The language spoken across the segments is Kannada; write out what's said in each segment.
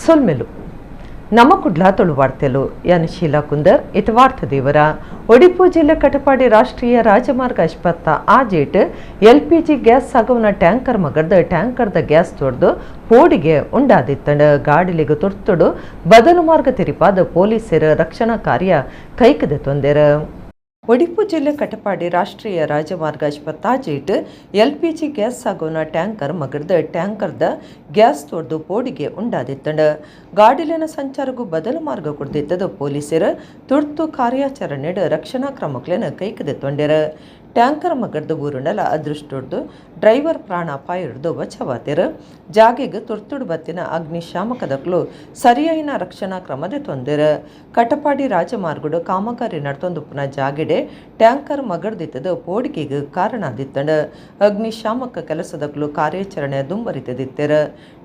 ಸೊಲ್ಮೆಲು ನಮ್ಮ ಕುಡ್ಲ ತುಳುವಾಡ್ತೆಲು ಯಾನ್ ಶೀಲಾ ಕುಂದರ್ ಇತವಾರ್ಥ ದೇವರ ಒಡಿಪು ಜಿಲ್ಲೆ ಕಟಪಾಡಿ ರಾಷ್ಟ್ರೀಯ ರಾಜಮಾರ್ಗ ಅಶ್ಪತ್ತ ಆಜೇಟ್ LPG ಗ್ಯಾಸ್ ಸಾಗವನ ಟ್ಯಾಂಕರ್ ಮಗರ್ದ ಟ್ಯಾಂಕರ್ದ ಗ್ಯಾಸ್ ತೊಡ್ದು ಪೋಡಿಗೆ ಉಂಡಾದಿತ್ತಂಡ ಗಾಡಿಲಿಗೆ ತುರ್ತುಡು ಬದಲು ಮಾರ್ಗ ತಿರಿಪಾದ ಪೊಲೀಸರ ರಕ್ಷಣಾ ಕಾರ್ಯ ಕೈಕದೆ ತೊಂದೆರ ಒಡಿಪು ಜಿಲ್ಲೆ ಕಟಪಾಡಿ ರಾಷ್ಟ್ರೀಯ ರಾಜಮಾರ್ಗ ಅಶ್ಪತ್ತಾಜೇಟ್ LPG ಗ್ಯಾಸ್ ಸಾಗೋನ ಟ್ಯಾಂಕರ್ ಮಗರ್ದ ಟ್ಯಾಂಕರ್ದ ಗ್ಯಾಸ್ ತೊಡ್ದು ಪೋಡಿಗೆ ಉಂಡಾದಿತ್ತಂಡ ಗಾಡಿಲಿನ ಸಂಚಾರಗೂ ಬದಲು ಮಾರ್ಗ ಕೊಡ್ದಿತ್ತದ ಪೊಲೀಸರ ತುರ್ತು ಕಾರ್ಯಾಚರಣೆ ರಕ್ಷಣಾ ಕ್ರಮಗಳನ್ನು ಕೈಕದೆ ತೊಂಡೆರ ಟ್ಯಾಂಕರ್ ಮಗರ್ದು ಊರುಂಡಲ ಅದೃಷ್ಟೊಡ್ದು ಡ್ರೈವರ್ ಪ್ರಾಣ ಅಪಾಯ ಹಿಡಿದು ಬಚಾವಾತಿರ ಜಾಗೆಗೆ ತುರ್ತುಡು ಬತ್ತಿನ ಅಗ್ನಿಶಾಮಕದಕ್ಲು ಸರಿಯಾಯಿನ ರಕ್ಷಣಾ ಕ್ರಮದೆ ತೊಂದೆರ ಕಟಪಾಡಿ ರಾಜಮಾರ್ಗಡು ಕಾಮಗಾರಿ ನಡ್ತೊಂದುಪ್ಪನ ಜಾಗೆಡೆ ಟ್ಯಾಂಕರ್ ಮಗರ್ದಿತ್ತದ ಪೋಡಿಕೆಗೆ ಕಾರಣ ಆದಿತ್ತಂಡ ಅಗ್ನಿಶಾಮಕ ಕೆಲಸದಕ್ಲು ಕಾರ್ಯಾಚರಣೆ ದುಂಬರಿತದಿತ್ತೆರ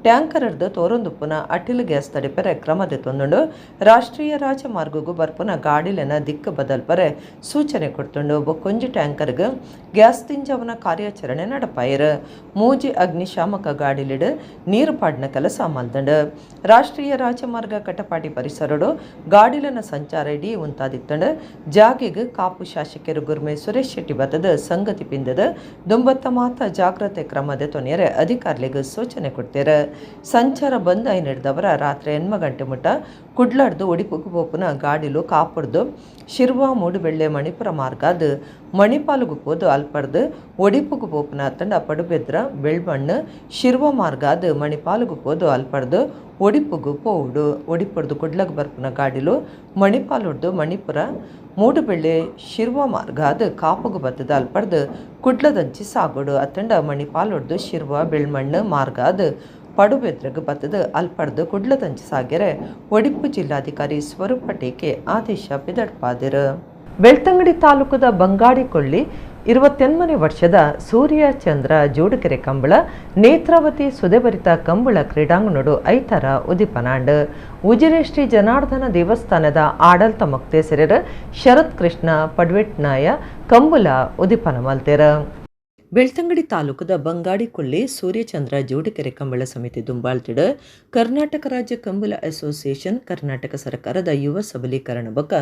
ಟ್ಯಾಂಕರ್ ಹಿಡ್ದು ತೋರೊಂದುಪ್ಪನ ಅಟಿಲ್ ಗ್ಯಾಸ್ ತಡೆಪರೆ ಕ್ರಮದೆ ತೊಂದುಂಡು ರಾಷ್ಟ್ರೀಯ ರಾಜಮಾರ್ಗಗೂ ಬರ್ಪುನ ಗಾಡಿಲೆನ ದಿಕ್ಕು ಬದಲ್ಪರೆ ಸೂಚನೆ ಕೊಡ್ತುಂಡು ಬೊಕ್ಕೊಂಜಿ ಟ್ಯಾಂಕರ್ ಗ್ಯಾಸ್ ತಿಂಜವನ ಕಾರ್ಯಾಚರಣೆ ನಡಪಾಯರ ಮೂಜಿ ಅಗ್ನಿಶಾಮಕ ಗಾಡಿಲಿಡು ನೀರು ಪಾಡಿನ ಕೆಲಸ ಮಲ್ದಂಡು ರಾಷ್ಟ್ರೀಯ ರಾಜಮಾರ್ಗ ಕಟಪಾಡಿ ಪರಿಸರಡು ಗಾಡಿಲನ ಸಂಚಾರ ಇಡೀ ಉಂತಾದಿತ್ತಂಡು ಜಾಗೆಗೆ ಕಾಪು ಶಾಸಕರು ಗುರ್ಮೆ ಸುರೇಶ್ ಶೆಟ್ಟಿ ಬತ್ತದ ಸಂಗತಿ ಪಿಂದದ ದುಂಬತ್ತ ಮಾತ ಜಾಗ್ರತೆ ಕ್ರಮದ ತೊನೆಯರೆ ಅಧಿಕಾರಿಗಳಿಗೆ ಸೂಚನೆ ಕೊಡ್ತಾರೆ ಸಂಚಾರ ಬಂದ್ ಆಯ್ ನಡೆದವರ ರಾತ್ರಿ 8 ಗಂಟೆ ಮುಟ್ಟ ಕುಡ್ಲಾಡ್ದು ಒಡಿಪುಗು ಪೋಪುನ ಗಾಡಿಲು ಕಾಪಡ್ದು ಶಿರ್ವಾ ಮೂಡುಬೆಳ್ಳೆ ಮಣಿಪುರ ಮಾರ್ಗಾದ ಮಣಿಪಾಲುಗು ಪೋದು ಅಲ್ಪಡ್ದು ಒಡಿಪುಗು ಪೋಪುನ ತಂಡ ಪಡುಬೆದ್ರ ಬೆಳ್ಬಣ್ಣು ಶಿರ್ವ ಮಾರ್ಗಾದ ಮಣಿಪಾಲುಗು ಪೋದು ಅಲ್ಪಡ್ದು ಒಡಿಪುಗು ಪೋವುಡು ಒಡಿಪಡ್ದು ಕುಡ್ಲಗ್ ಬರ್ಪುನ ಗಾಡಿಲು ಮಣಿಪಾಲುಡ್ದು ಮಣಿಪುರ ಮೂಡುಬೆಳ್ಳೆ ಶಿರ್ವ ಮಾರ್ಗಾದ ಕಾಪುಗು ಬತ್ತದ ಅಲ್ಪಡ್ದು ಕುಡ್ಲದಂಚಿ ಸಾಗೋಡು ಅತ್ತಂಡ ಮಣಿಪಾಲುಡ್ದು ಶಿರ್ವ ಬೆಳ್ಮಣ್ಣು ಮಾರ್ಗಾದ ಪಡುಬೆದ್ರಗ ಬತ್ತದ ಅಲ್ಪಡ್ದು ಕುಡ್ಲದಂಚಿ ಸಾಗೆರೆ ಒಡಿಪು ಜಿಲ್ಲಾಧಿಕಾರಿ ಸ್ವರೂಪ ಟೇಕೆ ಆದೇಶ ಬಿದಡ್ಪಾದಿರ ಬೆಳ್ತಂಗಡಿ ತಾಲೂಕದ ಬಂಗಾಡಿಕೊಳ್ಳಿ 28 ವರ್ಷದ ಸೂರ್ಯ ಚಂದ್ರ ಜೋಡುಕೆರೆ ಕಂಬಳ ನೇತ್ರಾವತಿ ಸುದೆಭರಿತ ಕಂಬಳ ಕ್ರೀಡಾಂಗಣಡು ಐತರ ಉದಿಪನಾಂಡ್ ಉಜಿರೆ ಶ್ರೀ ಜನಾರ್ದನ ದೇವಸ್ಥಾನದ ಆಡಳಿತ ಮುಕ್ತೇಸರರ ಶರತ್ ಕೃಷ್ಣ ಪಡ್ವೆಟ್ನಾಯ ಕಂಬಳ ಉದಿಪನ ಮಲ್ತೆರ ಬೆಳ್ತಂಗಡಿ ತಾಲೂಕದ ಬಂಗಾಡಿಕೊಳ್ಳಿ ಸೂರ್ಯಚಂದ್ರ ಜೋಡುಕೆರೆ ಕಂಬಳ ಸಮಿತಿ ದುಂಬಾಳ್ತಿಡ ಕರ್ನಾಟಕ ರಾಜ್ಯ ಕಂಬಳ ಅಸೋಸಿಯೇಷನ್ ಕರ್ನಾಟಕ ಸರ್ಕಾರದ ಯುವ ಸಬಲೀಕರಣ ಬೊಕ್ಕ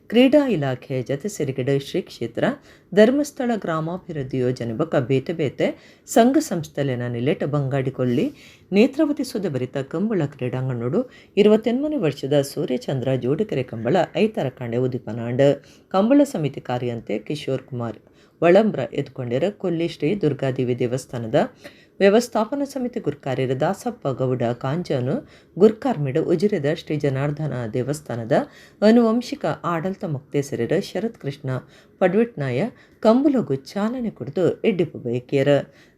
ಕ್ರೀಡಾ ಇಲಾಖೆ ಜತೆ ಸೇರಿಗಿಡ ಶ್ರೀ ಕ್ಷೇತ್ರ ಧರ್ಮಸ್ಥಳ ಗ್ರಾಮಾಭಿವೃದ್ಧಿ ಯೋಜನೆ ಬೊಕ್ಕ ಬೇತೆ ಬೇತೆ ಸಂಘ ಸಂಸ್ಥೆಲೆನ ನಿಲೆಟ್ ಬಂಗಾಡಿಕೊಳ್ಳಿ ನೇತ್ರಾವತಿ ಸುದಭರಿತ ಕಂಬಳ ಕ್ರೀಡಾಂಗಣಡು 28 ವರ್ಷದ ಸೂರ್ಯಚಂದ್ರ ಜೋಡುಕೆರೆ ಕಂಬಳ ಐತರ ಕಾಂಡೆ ಉದಿಪನಾಂಡ್ ಕಂಬಳ ಸಮಿತಿ ಕಾರ್ಯಂತೆ ಕಿಶೋರ್ ಕುಮಾರ್ ಒಳಂಬ್ರ ಎದ್ಕೊಂಡಿರ ಕೊಲ್ಲಿ ಶ್ರೀ ದುರ್ಗಾದೇವಿ ದೇವಸ್ಥಾನದ ವ್ಯವಸ್ಥಾಪನಾ ಸಮಿತಿ ಗುರ್ಕಾರ್ಯರ ದಾಸಪ್ಪ ಗೌಡ ಕಾಂಜಾನು ಗುರ್ಕಾರ್ಮಿಡ ಉಜಿರೆದ ಶ್ರೀ ಜನಾರ್ದನ ದೇವಸ್ಥಾನದ ಅನುವಂಶಿಕ ಆಡಳಿತ ಮುಕ್ತೇಸರರ ಶರತ್ ಕೃಷ್ಣ ಪಡ್ವಿಟ್ನಾಯ ಕಂಬುಲಗು ಚಾಲನೆ ಕೊಡ್ದು ಎಡ್ಡಿಪು ಬೈಕಿಯರ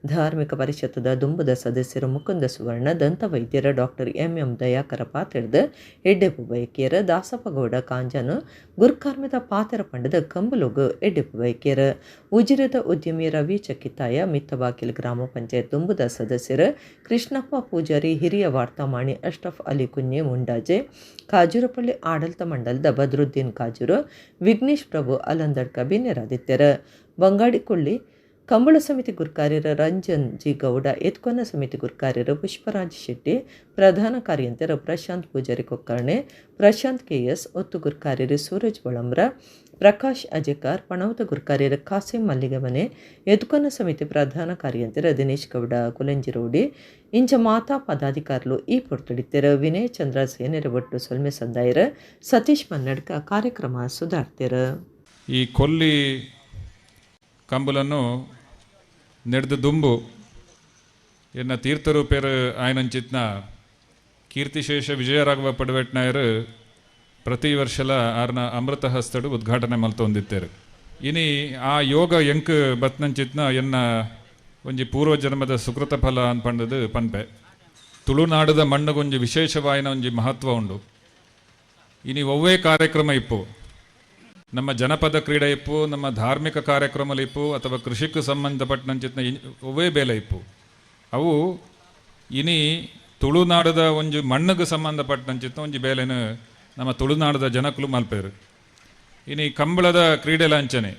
ಧಾರ್ಮಿಕ ಪರಿಷತ್ತದ ದುಂಬುದ ಸದಸ್ಯರು ಮುಕುಂದ ಸುವರ್ಣ ದಂತ ವೈದ್ಯರ ಡಾಕ್ಟರ್ MM ದಯಾಕರ ಪಾತ್ರದ ಎಡ್ಡೆಪು ಬೈಕಿಯರ ದಾಸಪ್ಪಗೌಡ ಕಾಂಜಾನು ಗುರ್ಕಾರ್ಮಿದ ಪಾತೆರ ಪಂಡದ ಕಂಬುಲಗು ಎಡ್ಡೆಪು ಬೈಕಿಯರ ಉಜಿರೆದ ಉದ್ಯಮಿ ರವಿ ಚಕ್ಕಿತಾಯ ಮಿತ್ತಬಾಕಿಲ್ ಗ್ರಾಮ ಪಂಚಾಯತ್ ದುಂಬುದ ಸದಸ್ಯರು ಕೃಷ್ಣಪ್ಪ ಪೂಜಾರಿ ಹಿರಿಯ ವಾರ್ತಾಮಾಣಿ ಅಶ್ರಫ್ ಅಲಿ ಕುഞ്ഞೆ ಮುಂಡಾಜೆ ಕಾಜೂರಪಳ್ಳಿ ಆಡಳಿತ ಮಂಡಲದ ಬದ್ರುದ್ದೀನ್ ಕಾಜೂರು ವಿಘ್ನೇಶ್ ಪ್ರಭು ಅಲಂದಡ್ಕ ಬಿನ್ನೆರಾದಿತ್ಯರ ಬಂಗಾಡಿಕೊಳ್ಳಿ ಕಂಬಳ ಸಮಿತಿ ಗುರ್ಕಾರ್ಯರ ರಂಜನ್ ಜಿ ಗೌಡ ಎತ್ಕೊನ್ನ ಸಮಿತಿ ಗುರ್ಕಾರ್ಯರ ಪುಷ್ಪರಾಜ್ ಶೆಟ್ಟಿ ಪ್ರಧಾನ ಕಾರ್ಯಂತರ ಪ್ರಶಾಂತ್ ಪೂಜಾರಿ ಕೊಕ್ಕರ್ಣೆ ಪ್ರಶಾಂತ್ KS ಒತ್ತು ಗುರ್ಕಾರ್ಯರು ಸೂರಜ್ ಬಳಂಬ್ರ ಪ್ರಕಾಶ್ ಅಜೇಕಾರ್ ಪಣವತ ಗುರ್ಕಾರ್ಯರ ಕಾಸಿಂ ಮಲ್ಲಿಗಮನೆ ಎತ್ಕೊನ್ನ ಸಮಿತಿ ಪ್ರಧಾನ ಕಾರ್ಯಂತರ ದಿನೇಶ್ ಗೌಡ ಕುಲಂಜಿರೋಡಿ ಇಂಚ ಮಾತಾ ಪದಾಧಿಕಾರುಲು ಈ ಪೊರ್ತುಡಿತ್ತರ ವಿನಯ್ ಚಂದ್ರ ಸೇನೆರ ಒಟ್ಟು ಸೊಲ್ಮೆ ಸಂದಾಯರ ಸತೀಶ್ ಮನ್ನಡ್ಕ ಕಾರ್ಯಕ್ರಮ ಸುಧಾರ್ತೆರ ಈ ಕೊಲ್ಲಿ ಕಂಬುಲನ್ನು ನೆಡ್ದು ದುಂಬು ಎನ್ನ ತೀರ್ಥರು ಪೇರು ಆಯ್ನಂಚಿತ್ನ ಕೀರ್ತಿಶೇಷ ವಿಜಯರಾಘವ ಪಡ್ವೆಟ್ನಾಯರು ಪ್ರತಿ ವರ್ಷಲ ಆರ್ನ ಅಮೃತ ಹಸ್ತಡು ಉದ್ಘಾಟನೆ ಮಲ್ತೊಂದಿತ್ತೇರು ಇನಿ ಆ ಯೋಗ ಎಂಕ್ ಬತ್ನಂಚಿತ್ನ ಎನ್ನ ಒಂಜಿ ಪೂರ್ವ ಜನ್ಮದ ಸುಕೃತ ಫಲ ಅನ್ಪಂಡದು ಪನ್ಪೆ ತುಳುನಾಡದ ಮಣ್ಣಗೊಂಜಿ ವಿಶೇಷವಾಯಿನ ಒಂಜಿ ಮಹತ್ವ ಉಂಡು ಇನಿ ಒವ್ವೇ ಕಾರ್ಯಕ್ರಮ ಇಪ್ಪು ನಮ್ಮ ಜನಪದ ಕ್ರೀಡೆ ಇಪ್ಪು ನಮ್ಮ ಧಾರ್ಮಿಕ ಕಾರ್ಯಕ್ರಮಗಳು ಇಪ್ಪು ಅಥವಾ ಕೃಷಿಗೆ ಸಂಬಂಧಪಟ್ಟಂಚಿತ್ನ ಒವ್ವೇ ಬೇಲೆ ಇಪ್ಪು ಅವು ಇನಿ ತುಳುನಾಡದ ಒಂಜಿ ಮಣ್ಣಿಗೆ ಸಂಬಂಧಪಟ್ಟಂಚಿತ್ನ ಒಂಜಿ ಬೇಲೆನು ನಮ್ಮ ತುಳುನಾಡದ ಜನಕ್ಕಲು ಮಲ್ಪೇರು ಇನಿ ಕಂಬಳದ ಕ್ರೀಡೆ ಲಾಂಛನೆ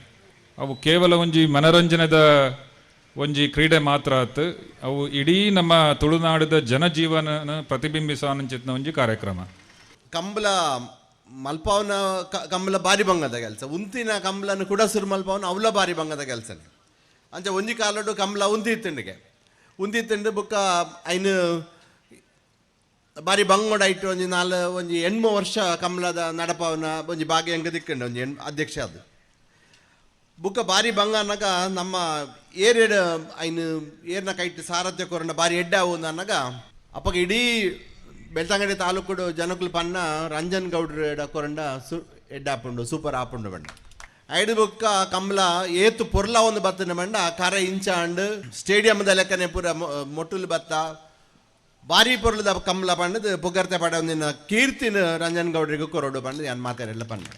ಅವು ಕೇವಲ ಒಂಜಿ ಮನರಂಜನೆದ ಒಂಜಿ ಕ್ರೀಡೆ ಮಾತ್ರ ಆತು ಅವು ಇಡೀ ನಮ್ಮ ತುಳುನಾಡಿದ ಜನಜೀವನ ಪ್ರತಿಬಿಂಬಿಸಾನಂಚಿತ್ನ ಒಂಜಿ ಕಾರ್ಯಕ್ರಮ. ಕಂಬಳ ಮಲ್ಪವನ ಕಂಬಳ ಬಾರಿ ಬಂಗದ ಕೆಲಸ, ಉಂತಿನ ಕಂಬಳನ್ನು ಕುಡಸುರು ಮಲ್ಪವನ ಅವಲ ಬಾರಿ ಬಂಗದ ಕೆಲಸ. ಅಂಚ ಒಂಜಿ ಕಾಲಡು ಕಂಬಳ ಉಂದಿತ್ತಂಡು ಬುಕ್ಕ ಐನು ಬಾರಿ ಬಂಗೋಡ ಇಟ್ಟು ಒಂಜಿ 8 ವರ್ಷ ಕಂಬಳದ ನಡಪವನ ಒಂಜಿ ಭಾಗ್ಯ ಹೆಂಗ ದಿಕ್ಕಂಡು ಒಂಜಿ ಅಧ್ಯಕ್ಷ ಅದು ಬುಕ್ಕ ಬಾರಿ ಬಂಗ ಅನ್ನಗ ನಮ್ಮ ಏರೇಡು ಐನು ಏರ್ನ ಕೈಟ್ ಸಾರಥ್ಯ ಕೊರಂಡ ಬಾರಿ ಎಡ್ಡ ಆവുന്ന ಅನ್ನಗ ಅಪ್ಪಗ ಇಡೀ ಬೆಳ್ತಂಗಡಿ ತಾಲೂಕು ಜನಕುಲು ಪನ್ನ ರಂಜನ್ ಗೌಡ್ರ ಕೊರಂಡ ಎಡ್ಡ ಆಪುಂಡು ಸೂಪರ್ ಆಪುಂಡು ಬಂಡ ಐದು ಬುಕ್ಕ ಕಂಬಳ ಏತು ಪೊರ್ಲ ಒಂದು ಬತ್ತನ ಬಂಡ ಕರ ಇಂಚಾಂಡ್ ಸ್ಟೇಡಿಯಂದ ಲೆಕ್ಕನೆ ಪೂರ ಮೊಟ್ಟುಲು ಬತ್ತ ಬಾರಿ ಪೊರ್ಲದ ಕಂಬಳ ಪಂಡದು ಪುಗರ್ತೆ ಪಡ ಒಂದಿನ ಕೀರ್ತಿನ ರಂಜನ್ ಗೌಡ್ರಿಗೂ ಕೊರೋಡು ಪಂಡ ಯಾನ್ ಮಾತಾರೆಲ್ಲ ಪಂಡ.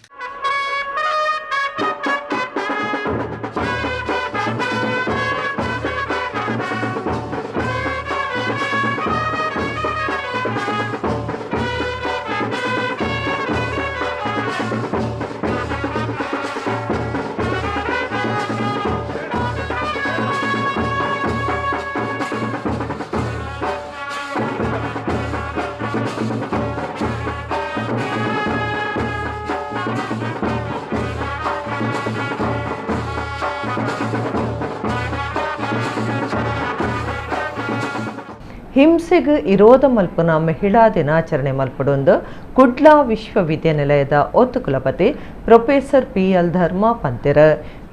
ಹಿಂಸೆಗೆ ವಿರೋಧ ಮಲ್ಪನ ಮಹಿಳಾ ದಿನಾಚರಣೆ ಮಲ್ಪಡೊಂದು ಕುಡ್ಲ ವಿಶ್ವವಿದ್ಯಾನಿಲಯದ ಒತ್ತು ಕುಲಪತಿ ಪ್ರೊಫೆಸರ್ PL ಧರ್ಮ ಪಂತೆರ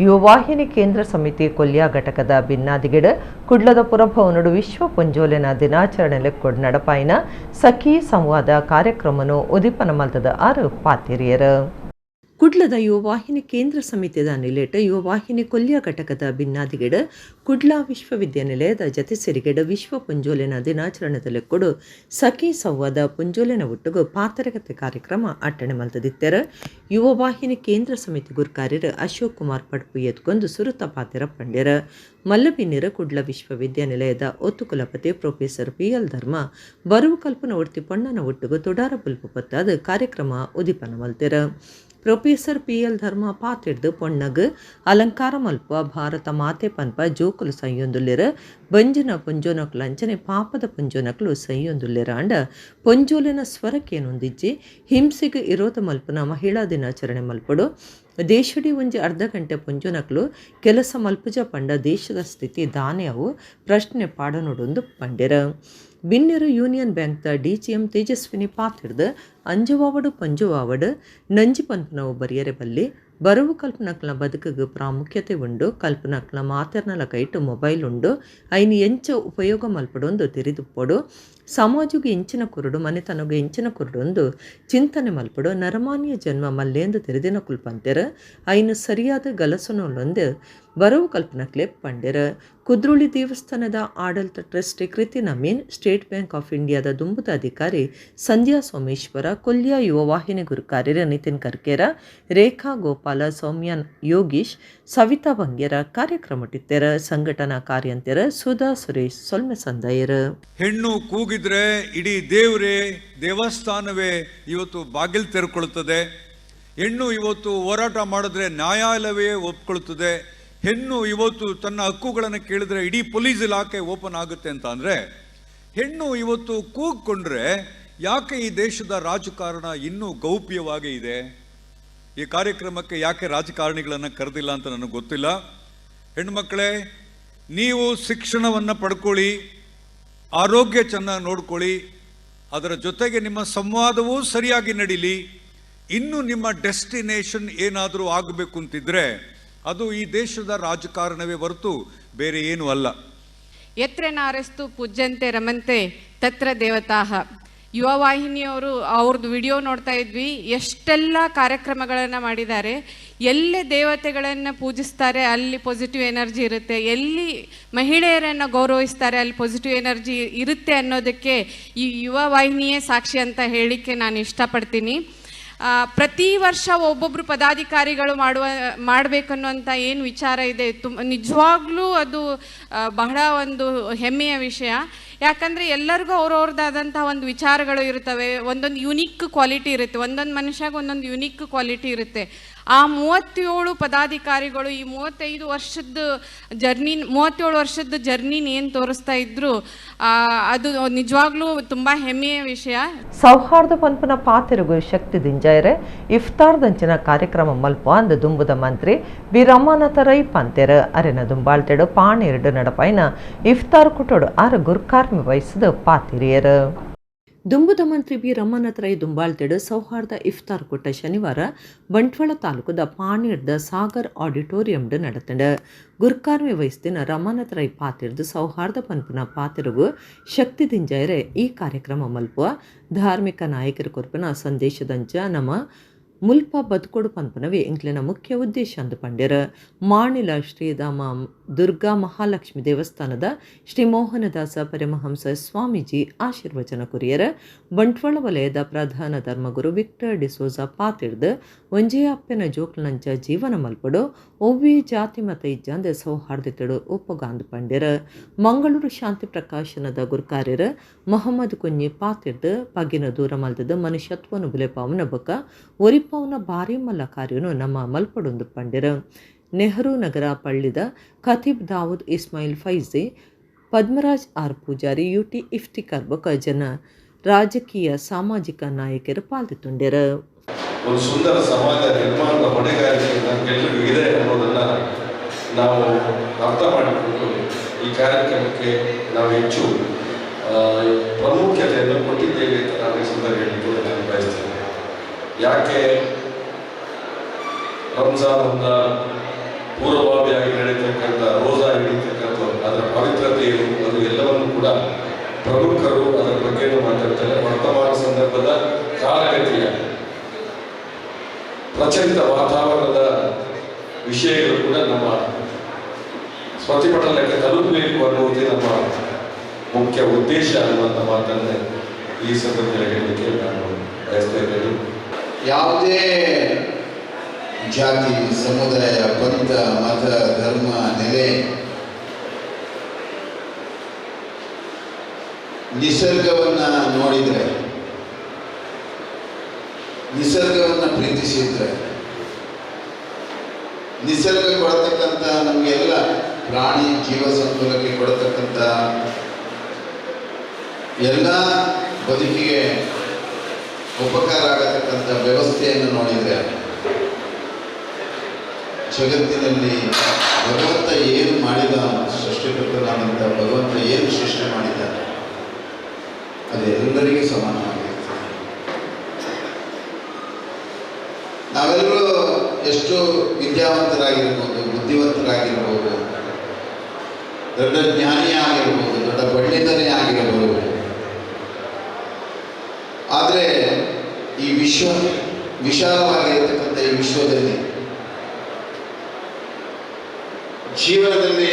ಯುವವಾಹಿನಿ ಕೇಂದ್ರ ಸಮಿತಿ ಕೊಲ್ಯ ಘಟಕದ ಭಿನ್ನಾದಿಗಿಡ ಕುಡ್ಲದ ಪುರಭವನಡು ವಿಶ್ವ ಪುಂಜೋಲಿನ ದಿನಾಚರಣೆ ಲೆಕ್ಕೊಡ್ ನಡಪಾಯಿನ ಸಖಿ ಸಂವಾದ ಕಾರ್ಯಕ್ರಮನು ಉದಿಪನ ಮಲ್ತದ 6 ಪಾತಿರಿಯರು. ಕುಡ್ಲದ ಯುವವಾಹಿನಿ ಕೇಂದ್ರ ಸಮಿತಿದ ನಿಲೇಟ ಯುವವಾಹಿನಿ ಕೊಲ್ಯ ಘಟಕದ ಭಿನ್ನಾದಿಗೆಡ ಕುಡ್ಲ ವಿಶ್ವವಿದ್ಯಾನಿಲಯದ ಜತೆ ಸೇರಿಗೆಡ ವಿಶ್ವ ಪುಂಜೋಲಿನ ದಿನಾಚರಣೆದಲ್ಲಿ ಕೊಡು ಸಖಿ ಸಂವಾದ ಪುಂಜೋಲಿನ ಒಟ್ಟುಗು ಪಾತರಗತೆ ಕಾರ್ಯಕ್ರಮ ಅಟ್ಟಣೆ ಮಲ್ತದಿತ್ತರ ಯುವವಾಹಿನಿ ಕೇಂದ್ರ ಸಮಿತಿ ಗುರುಕಾರ್ಯರು ಅಶೋಕ್ ಕುಮಾರ್ ಪಡ್ಪು ಎತ್ಕೊಂದು ಸುರುತ ಪಾತಿರ ಪಂಡ್ಯರ ಮಲ್ಲಬಿನ್ನಿರ ಕುಡ್ಲ ವಿಶ್ವವಿದ್ಯಾನಿಲಯದ ಒತ್ತು ಕುಲಪತಿ ಪ್ರೊಫೆಸರ್ PL ಧರ್ಮ ಬರುವ ಕಲ್ಪನ ಒಡ್ತಿ ಪೊಣ್ಣನ ಒಟ್ಟುಗು ತೊಡಾರ ಪುಲ್ಪು ಪತ್ತಾದ ಕಾರ್ಯಕ್ರಮ ಉದಿಪನ ಮಲ್ತೆರ. ಪ್ರೊಫೆಸರ್ PL ಧರ್ಮ ಪಾತಿಡ್ದು ಪೊಣ್ಣಗ್ ಅಲಂಕಾರ ಮಲ್ಪ ಭಾರತ ಮಾತೆ ಪನ್ಪ ಜೋಕುಲು ಸೈಯೊಂದುಲ್ಲೆರ ಬಂಜನ ಪುಂಜೋನಕ್ಲು ಅಂಚನೆ ಪಾಪದ ಪುಂಜೋನಕ್ಲು ಸೈಯೊಂದುಲ್ಲೆರ ಅಂಡ ಪೊಂಜೋಲಿನ ಸ್ವರಕ್ಕೇನೊಂದಿಜ್ಜಿ ಹಿಂಸೆಗೆ ವಿರೋಧ ಮಲ್ಪನ ಮಹಿಳಾ ದಿನಾಚರಣೆ ಮಲ್ಪಡು ದೇಶಡಿ ಒಂಜಿ ಅರ್ಧ ಗಂಟೆ ಪುಂಜೋನಕ್ಲು ಕೆಲಸ ಮಲ್ಪುಜ ಪಂಡ ದೇಶದ ಸ್ಥಿತಿ ದಾನೆ ಅವು ಪ್ರಶ್ನೆ ಪಾಡನೊಡೊಂದು ಪಂಡೆರ. ಬಿನ್ನೆರು ಯೂನಿಯನ್ ಬ್ಯಾಂಕ್ದ DGM ತೇಜಸ್ವಿನಿ ಪಾತಿಡ್ದು ಅಂಜುವಾವಡು ಪಂಜುವಾವಡು ನಂಜಿ ಪನ್ಪನವು ಬರಿಯರೆ ಬಲ್ಲಿ ಬರವು ಕಲ್ಪನಕ್ಲ ಬದುಕಿಗೆ ಪ್ರಾಮುಖ್ಯತೆ ಉಂಡು ಕಲ್ಪನಕ್ಲ ಮಾತರ್ನಲ ಕೈಟು ಮೊಬೈಲ್ ಉಂಡು ಐನು ಎಂಚ ಉಪಯೋಗ ಮಲ್ಪಡೊಂದು ತಿರಿದುಪ್ಪಡು ಸಮಾಜಗೆ ಇಂಚಿನ ಕುರುಡು ಮನೆತನಗೆ ಇಂಚಿನ ಕುರುಡೊಂದು ಚಿಂತನೆ ಮಲ್ಪಡು ನರಮಾನ್ಯ ಜನ್ಮ ಮಲ್ಲೇಂದು ತೆರೆದಿನ ಕುಲ್ಪಂತೆರ ಐನು ಸರಿಯಾದ ಗಲಸನೊಂದು ಬರವು ಕಲ್ಪನಕ್ಲೆ ಪಂಡೆರ. ಕುದ್ರುಳಿ ದೇವಸ್ಥಾನದ ಆಡಳಿತ ಟ್ರಸ್ಟಿ ಕೃತಿ ನಮೀನ್ ಸ್ಟೇಟ್ ಬ್ಯಾಂಕ್ ಆಫ್ ಇಂಡಿಯಾದ ದುಂಬುದ ಅಧಿಕಾರಿ ಸಂಧ್ಯಾ ಸೋಮೇಶ್ವರ ಕೊಲ್ಯ ಯುವವಾಹಿನಿ ಗುರುಕಾರ್ಯರ ನಿತಿನ್ ಕರ್ಕೇರ ರೇಖಾ ಗೋಪಾಲ ಸೌಮ್ಯನ್ ಯೋಗೀಶ್ ಸವಿತಾ ಬಂಗ್ಯರ ಕಾರ್ಯಕ್ರಮಟಿತ್ತೆರ ಸಂಘಟನಾ ಕಾರ್ಯಂತೆರ ಸುಧಾ ಸುರೇಶ್ ಸೊಲ್ಮೆ ಸಂದಯರ. ಹೆಣ್ಣು ಕೂಗಿದ್ರೆ ಇಡೀ ದೇವರೇ ದೇವಸ್ಥಾನವೇ ಇವತ್ತು ಬಾಗಿಲು ತೆರೆಕೊಳ್ತದೆ. ಹೆಣ್ಣು ಇವತ್ತು ಹೋರಾಟ ಮಾಡಿದ್ರೆ ನ್ಯಾಯಾಲಯವೇ ಒಪ್ಕೊಳ್ತದೆ. ಹೆಣ್ಣು ಇವತ್ತು ತನ್ನ ಹಕ್ಕುಗಳನ್ನು ಕೇಳಿದ್ರೆ ಇಡೀ ಪೊಲೀಸ್ ಇಲಾಖೆ ಓಪನ್ ಆಗುತ್ತೆ ಅಂತ ಅಂದರೆ ಹೆಣ್ಣು ಇವತ್ತು ಕೂಗ್ಕೊಂಡ್ರೆ ಯಾಕೆ ಈ ದೇಶದ ರಾಜಕಾರಣ ಇನ್ನೂ ಗೌಪ್ಯವಾಗಿ ಇದೆ? ಈ ಕಾರ್ಯಕ್ರಮಕ್ಕೆ ಯಾಕೆ ರಾಜಕಾರಣಿಗಳನ್ನು ಕರೆದಿಲ್ಲ ಅಂತ ನನಗೆ ಗೊತ್ತಿಲ್ಲ. ಹೆಣ್ಮಕ್ಳೇ, ನೀವು ಶಿಕ್ಷಣವನ್ನು ಪಡ್ಕೊಳ್ಳಿ, ಆರೋಗ್ಯ ಚೆನ್ನಾಗಿ ನೋಡ್ಕೊಳ್ಳಿ, ಅದರ ಜೊತೆಗೆ ನಿಮ್ಮ ಸಂವಾದವೂ ಸರಿಯಾಗಿ ನಡೀಲಿ. ಇನ್ನು ನಿಮ್ಮ ಡೆಸ್ಟಿನೇಷನ್ ಏನಾದರೂ ಆಗಬೇಕು ಅಂತಿದ್ರೆ ಅದು ಈ ದೇಶದ ರಾಜಕಾರಣವೇ ಹೊರತು ಬೇರೆ ಏನೂ ಅಲ್ಲ. ಯತ್ರ ನಾರಸ್ತು ಪೂಜ್ಯಂತೆ ರಮಂತೆ ತತ್ರ ದೇವತಾಹ. ಯುವವಾಹಿನಿಯವರು ಅವ್ರದ್ದು ವಿಡಿಯೋ ನೋಡ್ತಾ ಇದ್ವಿ, ಎಷ್ಟೆಲ್ಲ ಕಾರ್ಯಕ್ರಮಗಳನ್ನು ಮಾಡಿದ್ದಾರೆ. ಎಲ್ಲಿ ದೇವತೆಗಳನ್ನು ಪೂಜಿಸ್ತಾರೆ ಅಲ್ಲಿ ಪಾಸಿಟಿವ್ ಎನರ್ಜಿ ಇರುತ್ತೆ, ಎಲ್ಲಿ ಮಹಿಳೆಯರನ್ನು ಗೌರವಿಸ್ತಾರೆ ಅಲ್ಲಿ ಪಾಸಿಟಿವ್ ಎನರ್ಜಿ ಇರುತ್ತೆ ಅನ್ನೋದಕ್ಕೆ ಈ ಯುವವಾಹಿನಿಯೇ ಸಾಕ್ಷಿ ಅಂತ ಹೇಳಿಕ್ಕೆ ನಾನು ಇಷ್ಟಪಡ್ತೀನಿ. ಪ್ರತಿ ವರ್ಷ ಒಬ್ಬೊಬ್ಬರು ಪದಾಧಿಕಾರಿಗಳು ಮಾಡಬೇಕನ್ನುವಂಥ ಏನು ವಿಚಾರ ಇದೆ, ನಿಜವಾಗ್ಲೂ ಅದು ಬಹಳ ಒಂದು ಹೆಮ್ಮೆಯ ವಿಷಯ. ಯಾಕಂದರೆ ಎಲ್ಲರಿಗೂ ಅವ್ರವ್ರದ್ದಾದಂಥ ಒಂದು ವಿಚಾರಗಳು ಇರ್ತವೆ, ಒಂದೊಂದು ಯುನೀಕ್ ಕ್ವಾಲಿಟಿ ಇರುತ್ತೆ, ಒಂದೊಂದು ಮನುಷ್ಯಾಗ ಒಂದೊಂದು ಯುನೀಕ್ ಕ್ವಾಲಿಟಿ ಇರುತ್ತೆ. ಆ 37 ಪದಾಧಿಕಾರಿಗಳು ಈ 37 ವರ್ಷದ ಜರ್ನಿನ ಏನು ತೋರಿಸ್ತಾ ಇದ್ರು, ಅದು ನಿಜವಾಗ್ಲೂ ತುಂಬ ಹೆಮ್ಮೆಯ ವಿಷಯ. ಸೌಹಾರ್ದ ಪನ್ಪನ ಪಾತೆರುಗು ಶಕ್ತಿ ದಿಂಜಾಯರೆ ಇಫ್ತಾರ್ ದಂಚಿನ ಕಾರ್ಯಕ್ರಮ ಮಲ್ಪ ಅಂದ ದುಂಬುದ ಮಂತ್ರಿ ಬಿ ರಮಾನಾಥ ರೈ ಪಂತೆರ ಅರೆನ ದುಂಬಾಳ್ತೆಡು ಪಾಣೆರಡು ನಡಪೈನ ಇಫ್ತಾರ್ ಕುಟೋಡು ಆರ ಗುರ್ಕಾರ್ಮಿ ವಹಿಸಿದ ಪಾತಿರಿಯರು. ದುಂಬುದ ಮಂತ್ರಿ ಬಿ ರಮಾನಾಥ ರೈ ದುಂಬಾಳ್ತೆಡು ಸೌಹಾರ್ದ ಇಫ್ತಾರ್ ಕೂಟ ಶನಿವಾರ ಬಂಟ್ವಾಳ ತಾಲೂಕದ ಪಾಣಿರ್ದ ಸಾಗರ್ ಆಡಿಟೋರಿಯಂಡ್ ನಡೆತಂಡ. ಗುರ್ಕಾರ್ಮಿ ವಹಿಸ್ದಿನ ರಮಾನಾಥ ರೈ ಪಾತಿರ್ದು ಸೌಹಾರ್ದ ಪನ್ಪುನ ಪಾತಿರುಗು ಶಕ್ತಿ ದಿಂಜಾಯರೆ ಈ ಕಾರ್ಯಕ್ರಮ ಮಲ್ಪುವ ಧಾರ್ಮಿಕ ನಾಯಕರ ಕೊರ್ಪನ ಸಂದೇಶದಂಚ ನಮ್ಮ ಮುಲ್ಪ ಬದುಕೋಡು ಪನ್ಪನವೇ ಇಂಕ್ಲಿನ ಮುಖ್ಯ ಉದ್ದೇಶ ಅಂದು ಪಂಡ್ಯರ. ಮಾಣಿಲ ಶ್ರೀಧಾಮ ದುರ್ಗಾ ಮಹಾಲಕ್ಷ್ಮಿ ದೇವಸ್ಥಾನದ ಶ್ರೀ ಮೋಹನದಾಸ ಪರಮಹಂಸ ಸ್ವಾಮೀಜಿ ಆಶೀರ್ವಚನ ಕುರಿಯರ ಬಂಟ್ವಾಳ ವಲಯದ ಪ್ರಧಾನ ಧರ್ಮಗುರು ವಿಕ್ಟರ್ ಡಿಸೋಜಾ ಪಾತಿಡ್ದು ಒಂಜೇ ಅಪ್ಪನ ಜೋಕ್ಲಂಚ ಜೀವನ ಮಲ್ಪಡು ಒವ್ವಿ ಜಾತಿ ಮತ ಇಜ್ಜಂದ ಸೌಹಾರ್ದತೆಡು ಒಪ್ಪಗಾಂದು ಪಂಡ್ಯರ. ಮಂಗಳೂರು ಶಾಂತಿ ಪ್ರಕಾಶನದ ಗುರ್ಕಾರ್ಯರ ಮೊಹಮ್ಮದ್ ಕುഞ്ഞി ಪಾತಿಡ್ದು ಪಗಿನ ದೂರ ಮಲ್ತದ ಮನುಷ್ಯತ್ವನು ಬುಲೆಪಾವನ ಬಕ ಒರಿಪಾವನ ಭಾರಿ ಮಲ್ಲ ಕಾರ್ಯನು ನಮ್ಮ ಮಲ್ಪಡೊಂದು ಪಂಡ್ಯರ. ನೆಹರು ನಗರ ಪಳ್ಳಿದ ಖತೀಬ್ ದಾವೂದ್ ಇಸ್ಮಾಯಿಲ್ ಫೈಜಿ, ಪದ್ಮರಾಜ್ ಆರ್ ಪೂಜಾರಿ, ಯುಟಿ ಇಫ್ತಿಕಾರ್ ಬೊಕ ಜನ ರಾಜಕೀಯ ಸಾಮಾಜಿಕ ನಾಯಕರು ಪಾಲ್ಗೊಂಡಿರ. ಒಂದು ಸುಂದರ ಸಮಾಜ ನಿರ್ಮಾಣದ ಹೊಣೆಗಾರಿಕೆ ನಮಗೆಲ್ಲರಿಗೂ ಇದೆ ಅನ್ನೋದನ್ನು ನಾವು ಅರ್ಥ ಮಾಡಿಕೊಂಡು ಈ ಕಾರ್ಯಕ್ರಮಕ್ಕೆ ನಾವು ಹೆಚ್ಚು ಪ್ರಾಮುಖ್ಯತೆಯನ್ನು ಕೊಟ್ಟಿದ್ದೇವೆ ಅಂತ ನಾನು ಈ ಸಂದರ್ಭ ಹೇಳಿದ್ದು ನಾನು ಬಯಸ್ತೇನೆ. ಯಾಕೆ ರಂಜಾನ್ನ ಪೂರ್ವಭಾವಿಯಾಗಿ ನಡೀತಕ್ಕಂಥ ರೋಜಾ ಹಿಡಿತಕ್ಕಂಥ ಅದರ ಪವಿತ್ರತೆ ಏನು, ಅದು ಎಲ್ಲವನ್ನು ಕೂಡ ಪ್ರಮುಖರು ಅದರ ಬಗ್ಗೆಯೂ ಮಾತಾಡ್ತಾರೆ. ವರ್ತಮಾನ ಸಂದರ್ಭದ ಕಾಲಗತಿಯ ಪ್ರಚಲಿತ ವಾತಾವರಣದ ವಿಷಯಗಳು ಕೂಡ ನಮ್ಮ ಪ್ರತಿಭಟನೆಗೆ ತಲುಪಬೇಕು ಅನ್ನುವುದೇ ನಮ್ಮ ಮುಖ್ಯ ಉದ್ದೇಶ ಅನ್ನುವಂಥ ಮಾತನ್ನು ಈ ಸಂದರ್ಭದಲ್ಲಿ ಹೇಳಲಿಕ್ಕೆ ನಾನು ಬಯಸ್ತಾ ಇದ್ದೇನೆ. ಯಾವುದೇ ಜಾತಿ, ಸಮುದಾಯ, ಪಂಥ, ಮತ, ಧರ್ಮ, ನೆಲೆ, ನಿಸರ್ಗವನ್ನು ನೋಡಿದರೆ, ನಿಸರ್ಗವನ್ನು ಪ್ರೀತಿಸಿದ್ರೆ, ನಿಸರ್ಗ ಕೊಡತಕ್ಕಂಥ ನಮಗೆಲ್ಲ ಪ್ರಾಣಿ ಜೀವ ಸಂಕುಲಕ್ಕೆ ಕೊಡತಕ್ಕಂಥ ಎಲ್ಲ ಬದುಕಿಗೆ ಉಪಕಾರ ಆಗತಕ್ಕಂಥ ವ್ಯವಸ್ಥೆಯನ್ನು ನೋಡಿದರೆ, ಜಗತ್ತಿನಲ್ಲಿ ಭಗವಂತ ಏನು ಮಾಡಿದ, ಸೃಷ್ಟಿಕರ್ತನಾದಂಥ ಭಗವಂತ ಏನು ಸೃಷ್ಟಿ ಮಾಡಿದ ಅದೆಲ್ಲರಿಗೂ ಸಮಾನವಾಗಿರ್ತದೆ. ನಾವೆಲ್ಲರೂ ಎಷ್ಟು ವಿದ್ಯಾವಂತರಾಗಿರ್ಬೋದು, ಬುದ್ಧಿವಂತರಾಗಿರ್ಬೋದು, ದೊಡ್ಡ ಜ್ಞಾನಿ ಆಗಿರ್ಬೋದು, ದೊಡ್ಡ ಪಂಡಿತನೇ ಆಗಿರಬಹುದು. ಆದರೆ ಈ ವಿಶಾಲವಾಗಿರತಕ್ಕಂಥ ಈ ವಿಶ್ವದಲ್ಲಿ ಜೀವನದಲ್ಲಿ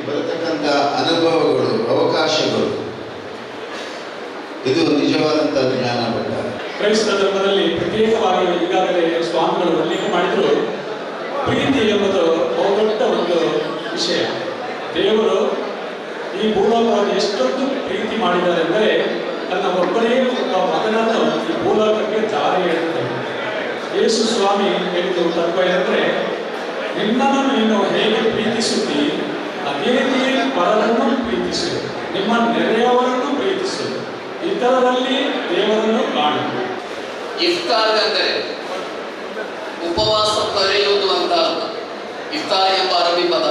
ಬರತಕ್ಕಂಥ ಅನುಭವಗಳು, ಅವಕಾಶಗಳು, ಇದು ನಿಜವಾದಂಥ ಜ್ಞಾನ ಭಂಡಾರ. ಕ್ರೈಸ್ತ ಧರ್ಮದಲ್ಲಿ ಪ್ರತ್ಯೇಕವಾಗಿ ಈಗಾಗಲೇ ಸ್ವಾಮಿಗಳು ಉಲ್ಲೇಖ ಮಾಡಿದ್ರು, ಪ್ರೀತಿ ಎಂಬುದು ಬಹುದೊಡ್ಡ ಒಂದು ವಿಷಯ. ದೇವರು ಈ ಭೂಲೋಕವನ್ನು ಎಷ್ಟೊಂದು ಪ್ರೀತಿ ಮಾಡಿದ್ದಾರೆ ಅಂದರೆ ತನ್ನ ಒಬ್ಬನೇ ಒಬ್ಬ ಮಗನನ್ನು ಈ ಭೂಲೋಕಕ್ಕೆ ಜಾರಿ ಹೇಳ್ತಾರೆ. ಯೇಸು ಸ್ವಾಮಿ ಹೇಳಿದ್ದು ತತ್ವ ಏನಂದರೆ, ನಿನ್ನನ್ನು ನೀನು ಹೇಗೆ ಪ್ರೀತಿಸುತ್ತಿ ಅದೇ ರೀತಿ ಪರರನ್ನು ಪ್ರೀತಿಸು, ನಿಮ್ಮ ನೆರೆಯವರನ್ನು ಪ್ರೀತಿಸು, ಇತರರಲ್ಲಿ ದೇವರನ್ನು ಕಾಣು. ಇಫ್ತಾರ್ ಅಂದರೆ ಉಪವಾಸ ತೊರೆಯುವುದು ಅಂತ. ಇಫ್ತಾರ್ ಎಂಬ ಅರಬಿ ಪದ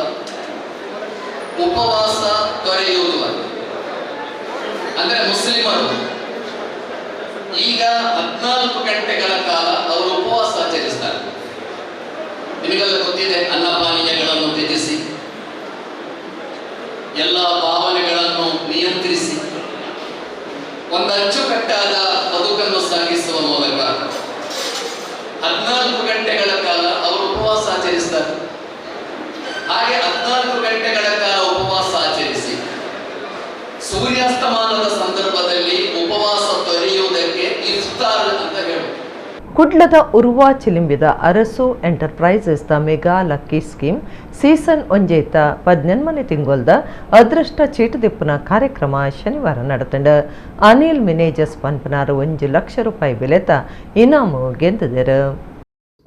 ಉಪವಾಸ ತೊರೆಯುವುದು ಅಂತ. ಅಂದರೆ ಮುಸ್ಲಿಮರು ಈಗ 14 ಗಂಟೆಗಳ ಕಾಲ ಅವರು ಉಪವಾಸ ಆಚರಿಸ್ತಾರೆ. ನಿಮಗೆಲ್ಲ ಗೊತ್ತಿದೆ, ಅನ್ನಪಾನೀಯಗಳನ್ನು ತ್ಯಜಿಸಿ, ಎಲ್ಲ ಭಾವನೆಗಳನ್ನು ನಿಯಂತ್ರಿಸಿ, ಒಂದು ಅಚ್ಚುಕಟ್ಟಾದ ಬದುಕನ್ನು ಸಾಗಿಸುವ ಮೂಲಕ 14 ಗಂಟೆಗಳ ಕಾಲ ಅವರು ಉಪವಾಸ ಆಚರಿಸ್ತಾರೆ. ಹಾಗೆ 14 ಗಂಟೆಗಳ ಕಾಲ ಉಪವಾಸ ಆಚರಿಸಿ ಸೂರ್ಯಾಸ್ತಮಾನದ ಸಂದರ್ಭದಲ್ಲಿ ಉಪವಾಸ ತೊರೆಯುವುದಕ್ಕೆ ಇಫ್ತಾರ್ ಅಂತ ಹೇಳುವುದು. ಕುಡ್ಲದ ಉರ್ವಾ ಚಿಲಿಂಬಿದ ಅರಸು ಎಂಟರ್ಪ್ರೈಸಸ್ ದ ಮೆಗಾ ಲಕ್ಕಿ ಸ್ಕೀಮ್ ಸೀಸನ್ ಒಂಜೇತ 18ನೇ ತಿಂಗೊಲ್ದ ಅದೃಷ್ಟ ಚೀಟದಿಪ್ಪುನ ಕಾರ್ಯಕ್ರಮ ಶನಿವಾರ ನಡೆತಂಡ. ಅನಿಲ್ ಮಿನೇಜಸ್ ಪನ್ಪನಾರು 1 ಲಕ್ಷ ರೂಪಾಯಿ ಬೆಲೆತ ಇನಾಮು ಗೆದ್ದಿದರು.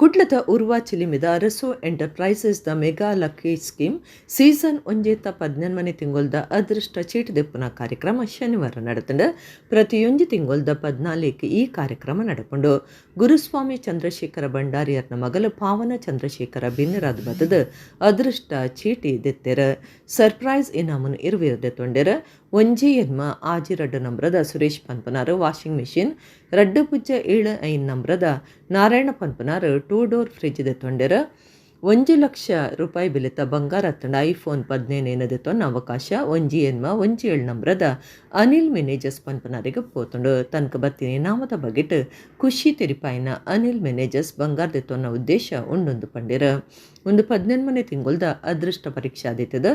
ಕುಡ್ಲದ ಉರ್ವಾ ಚಿಲಿಮಿದ ಅರಸು ಎಂಟರ್ಪ್ರೈಸಸ್ ದ ಮೆಗಾ ಲಕ್ಕಿ ಸ್ಕೀಮ್ ಸೀಸನ್ 18 ತಿಂಗೊಲ್ದ ಅದೃಷ್ಟ ಚೀಟ್ ದೆಪ್ಪುನ ಕಾರ್ಯಕ್ರಮ ಶನಿವಾರ ನಡೆತಂಡು ಪ್ರತಿಯೊಂದು ತಿಂಗೊಲ್ದ 14 ಈ ಕಾರ್ಯಕ್ರಮ ನಡಪುಂಡು ಗುರುಸ್ವಾಮಿ ಚಂದ್ರಶೇಖರ ಭಂಡಾರಿಯರ್ನ ಮಗಲು ಪಾವನ ಚಂದ್ರಶೇಖರ ಬಿನ್ನರಾದ ಬದದ ಅದೃಷ್ಟ ಚೀಟಿ ದೆತ್ತೆರ ಸರ್ಪ್ರೈಸ್ ಇನಾಮನ್ನು ಇರುವಿರದೆ ಒಂಜಿ ಎನ್ಮ ಆಜಿ ರಡ್ಡು ನಂಬ್ರದ ಸುರೇಶ್ ಪನ್ಪನಾರು ವಾಷಿಂಗ್ ಮಿಷಿನ್ ರಡ್ಡು ಪುಜ್ಜ 7 ನಂಬ್ರದ ನಾರಾಯಣ ಪನ್ಪನಾರು 2 ಡೋರ್ ಫ್ರಿಜ್ ದೆತ್ತೊಂಡೆರ 1,00,000 ರೂಪಾಯಿ ಬೆಲೆತ ಬಂಗಾರ ತಂಡ ಐಫೋನ್ 15 ದೆತ್ತೊನ್ನ ಅವಕಾಶ ಒಂಜಿ ಎನ್ಮ 17 ನಂಬ್ರದ ಅನಿಲ್ ಮೆನೇಜರ್ಸ್ ಪನ್ಪನಾರಿಗೆ ಪೋತುಂಡು ತನಕ ಬತ್ತಿನ ನಾಮದ ಬಗೆಟ್ ಖುಷಿ ತೆರಿಪಾಯಿನ ಅನಿಲ್ ಮೆನೇಜರ್ಸ್ ಬಂಗಾರ ದೆತ್ತೊನ್ನ ಉದ್ದೇಶ ಉಂಡೊಂದು ಪಂಡಿರ ಒಂದು 18 ತಿಂಗೊಳ್ದ ಅದೃಷ್ಟ ಪರೀಕ್ಷೆ ಆದಿತ್ತದ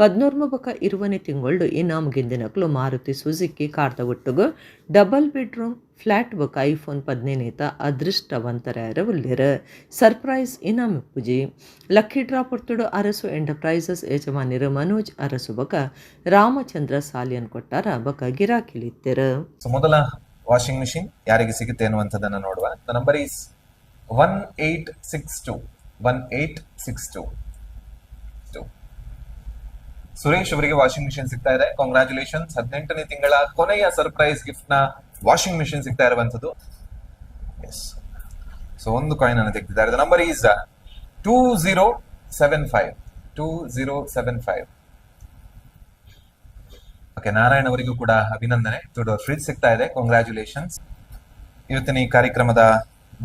14 ತಿಂಗೊಳ್ಡು ಇನಾಮ್ ಗೆಂದಿನಕ್ಲು ಮಾರುತಿ ಸುಜುಕಿ ಕಾರ್ದ ಒಟ್ಟುಗು ಡಬಲ್ ಬೆಡ್ರೂಮ್ ಫ್ಲಾಟ್ ಬೊಕ ಐಫೋನ್ 15 ಅದೃಷ್ಟವಂತರಾಯರ ಉಲ್ಲೇರ ಸರ್ಪ್ರೈಸ್ ಇನಾಮ್ ಪುಜಿ ಲಕ್ಕಿ ಡ್ರಾ ಪೊರ್ತುಡು ಅರಸು ಎಂಟರ್ಪ್ರೈಸಸ್ ಯಜಮಾನಿರು ಮನೋಜ್ ಅರಸು ಬೊಕ ರಾಮಚಂದ್ರ ಸಾಲಿಯನ್ ಕೊಟ್ಟಾರ ಬೊಕ ಗಿರಾಕಿಲಿತ್ತೆರ. ಮೊದಲ ವಾಷಿಂಗ್ ಮಿಷಿನ್ ಯಾರಿಗೆ ಸಿಗುತ್ತೆ ಅನ್ನುವಂಥದ್ದನ್ನು ನೋಡುವ. ದ ನಂಬರ್ ಈಸ್ 1862 ಸುರೇಶ್ ಅವರಿಗೆ ವಾಷಿಂಗ್ ಮಿಷಿನ್ ಸಿಗ್ತಾ ಇದೆ. ಕಾಂಗ್ರಾಚುಲೇಷನ್ಸ್. 18ನೇ ತಿಂಗಳ ಕೊನೆಯ ಸರ್ಪ್ರೈಸ್ ಗಿಫ್ಟ್ ನ ವಾಷಿಂಗ್ ಮಿಷಿನ್ ಸಿಗ್ತಾ ಇರುವಂತದ್ದು. ಎಸ್, ಸೊ ಒಂದು ಕಾಯಿನ್ ಅನ್ನು ತೆಗೆದಿದ್ದಾರೆ. The number is 2075. Okay, Narayan ಅವರಿಗೂ ಕೂಡ ಅಭಿನಂದನೆ. 2 ಡೋರ್ ಫ್ರಿಜ್ ಸಿಗ್ತಾ ಇದೆ. ಕಾಂಗ್ರಾಚುಲೇಷನ್ಸ್. ಇವತ್ತಿನ ಈ ಕಾರ್ಯಕ್ರಮದ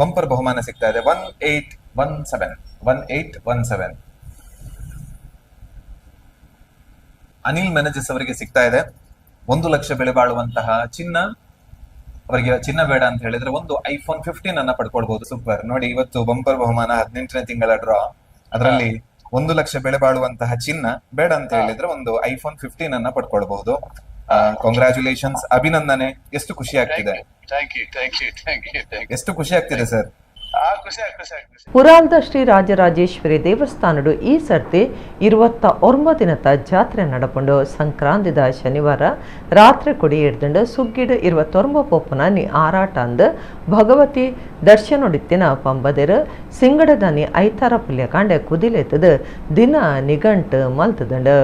ಬಂಪರ್ ಬಹುಮಾನ ಸಿಗ್ತಾ ಇದೆ 1817. ಅನಿಲ್ ಮೆನೇಜಸ್ ಅವರಿಗೆ ಸಿಗ್ತಾ ಇದೆ 1 ಲಕ್ಷ ಬೆಲೆ ಬಾಳುವಂತಹ ಚಿನ್ನ. ಅವರಿಗೆ ಚಿನ್ನ ಬೇಡ ಅಂತ ಹೇಳಿದ್ರೆ ಒಂದು ಐಫೋನ್ 15 ಅನ್ನ ಪಡ್ಕೊಳ್ಬಹುದು. ಸೂಪರ್. ನೋಡಿ, ಇವತ್ತು ಬಂಪರ್ ಬಹುಮಾನ 18ನೇ ತಿಂಗಳ ಡ್ರಾ. ಅದರಲ್ಲಿ 1 ಲಕ್ಷ ಬೆಲೆ ಬಾಳುವಂತಹ ಚಿನ್ನ ಬೇಡ ಅಂತ ಹೇಳಿದ್ರೆ ಒಂದು ಐಫೋನ್ 15 ಅನ್ನ ಪಡ್ಕೊಳ್ಬಹುದು. ಕಾಂಗ್ರಾಚುಲೇಷನ್ಸ್, ಅಭಿನಂದನೆ. ಎಷ್ಟು ಖುಷಿ ಆಗ್ತಿದೆ, ಎಷ್ಟು ಖುಷಿ ಆಗ್ತಿದೆ ಸರ್. ಪುರಾಲ್ದ ಶ್ರೀ ರಾಜರಾಜೇಶ್ವರಿ ದೇವಸ್ಥಾನಡು ಈ ಸರ್ತಿ 29 ಜಾತ್ರೆ ನಡಪುಂಡು ಸಂಕ್ರಾಂತಿದ ಶನಿವಾರ ರಾತ್ರಿ ಕೊಡಿ ಹಿಡ್ದು ಸುಗ್ಗಿಡು 29 ಪೊಪ್ಪುನಾನಿ ಆರಾಟ ಅಂದು ಭಗವತಿ ದರ್ಶನೊಡಿತ್ತಿನ ಪಂಬದೆರು ಸಿಂಗಡದಾನಿ ಐತಾರ ಪುಲ್ಯ ಕಾಂಡೆ ಕುದಿಲೆತ್ತದು ದಿನ ನಿಘಂಟು ಮಲ್ತದಂಡು.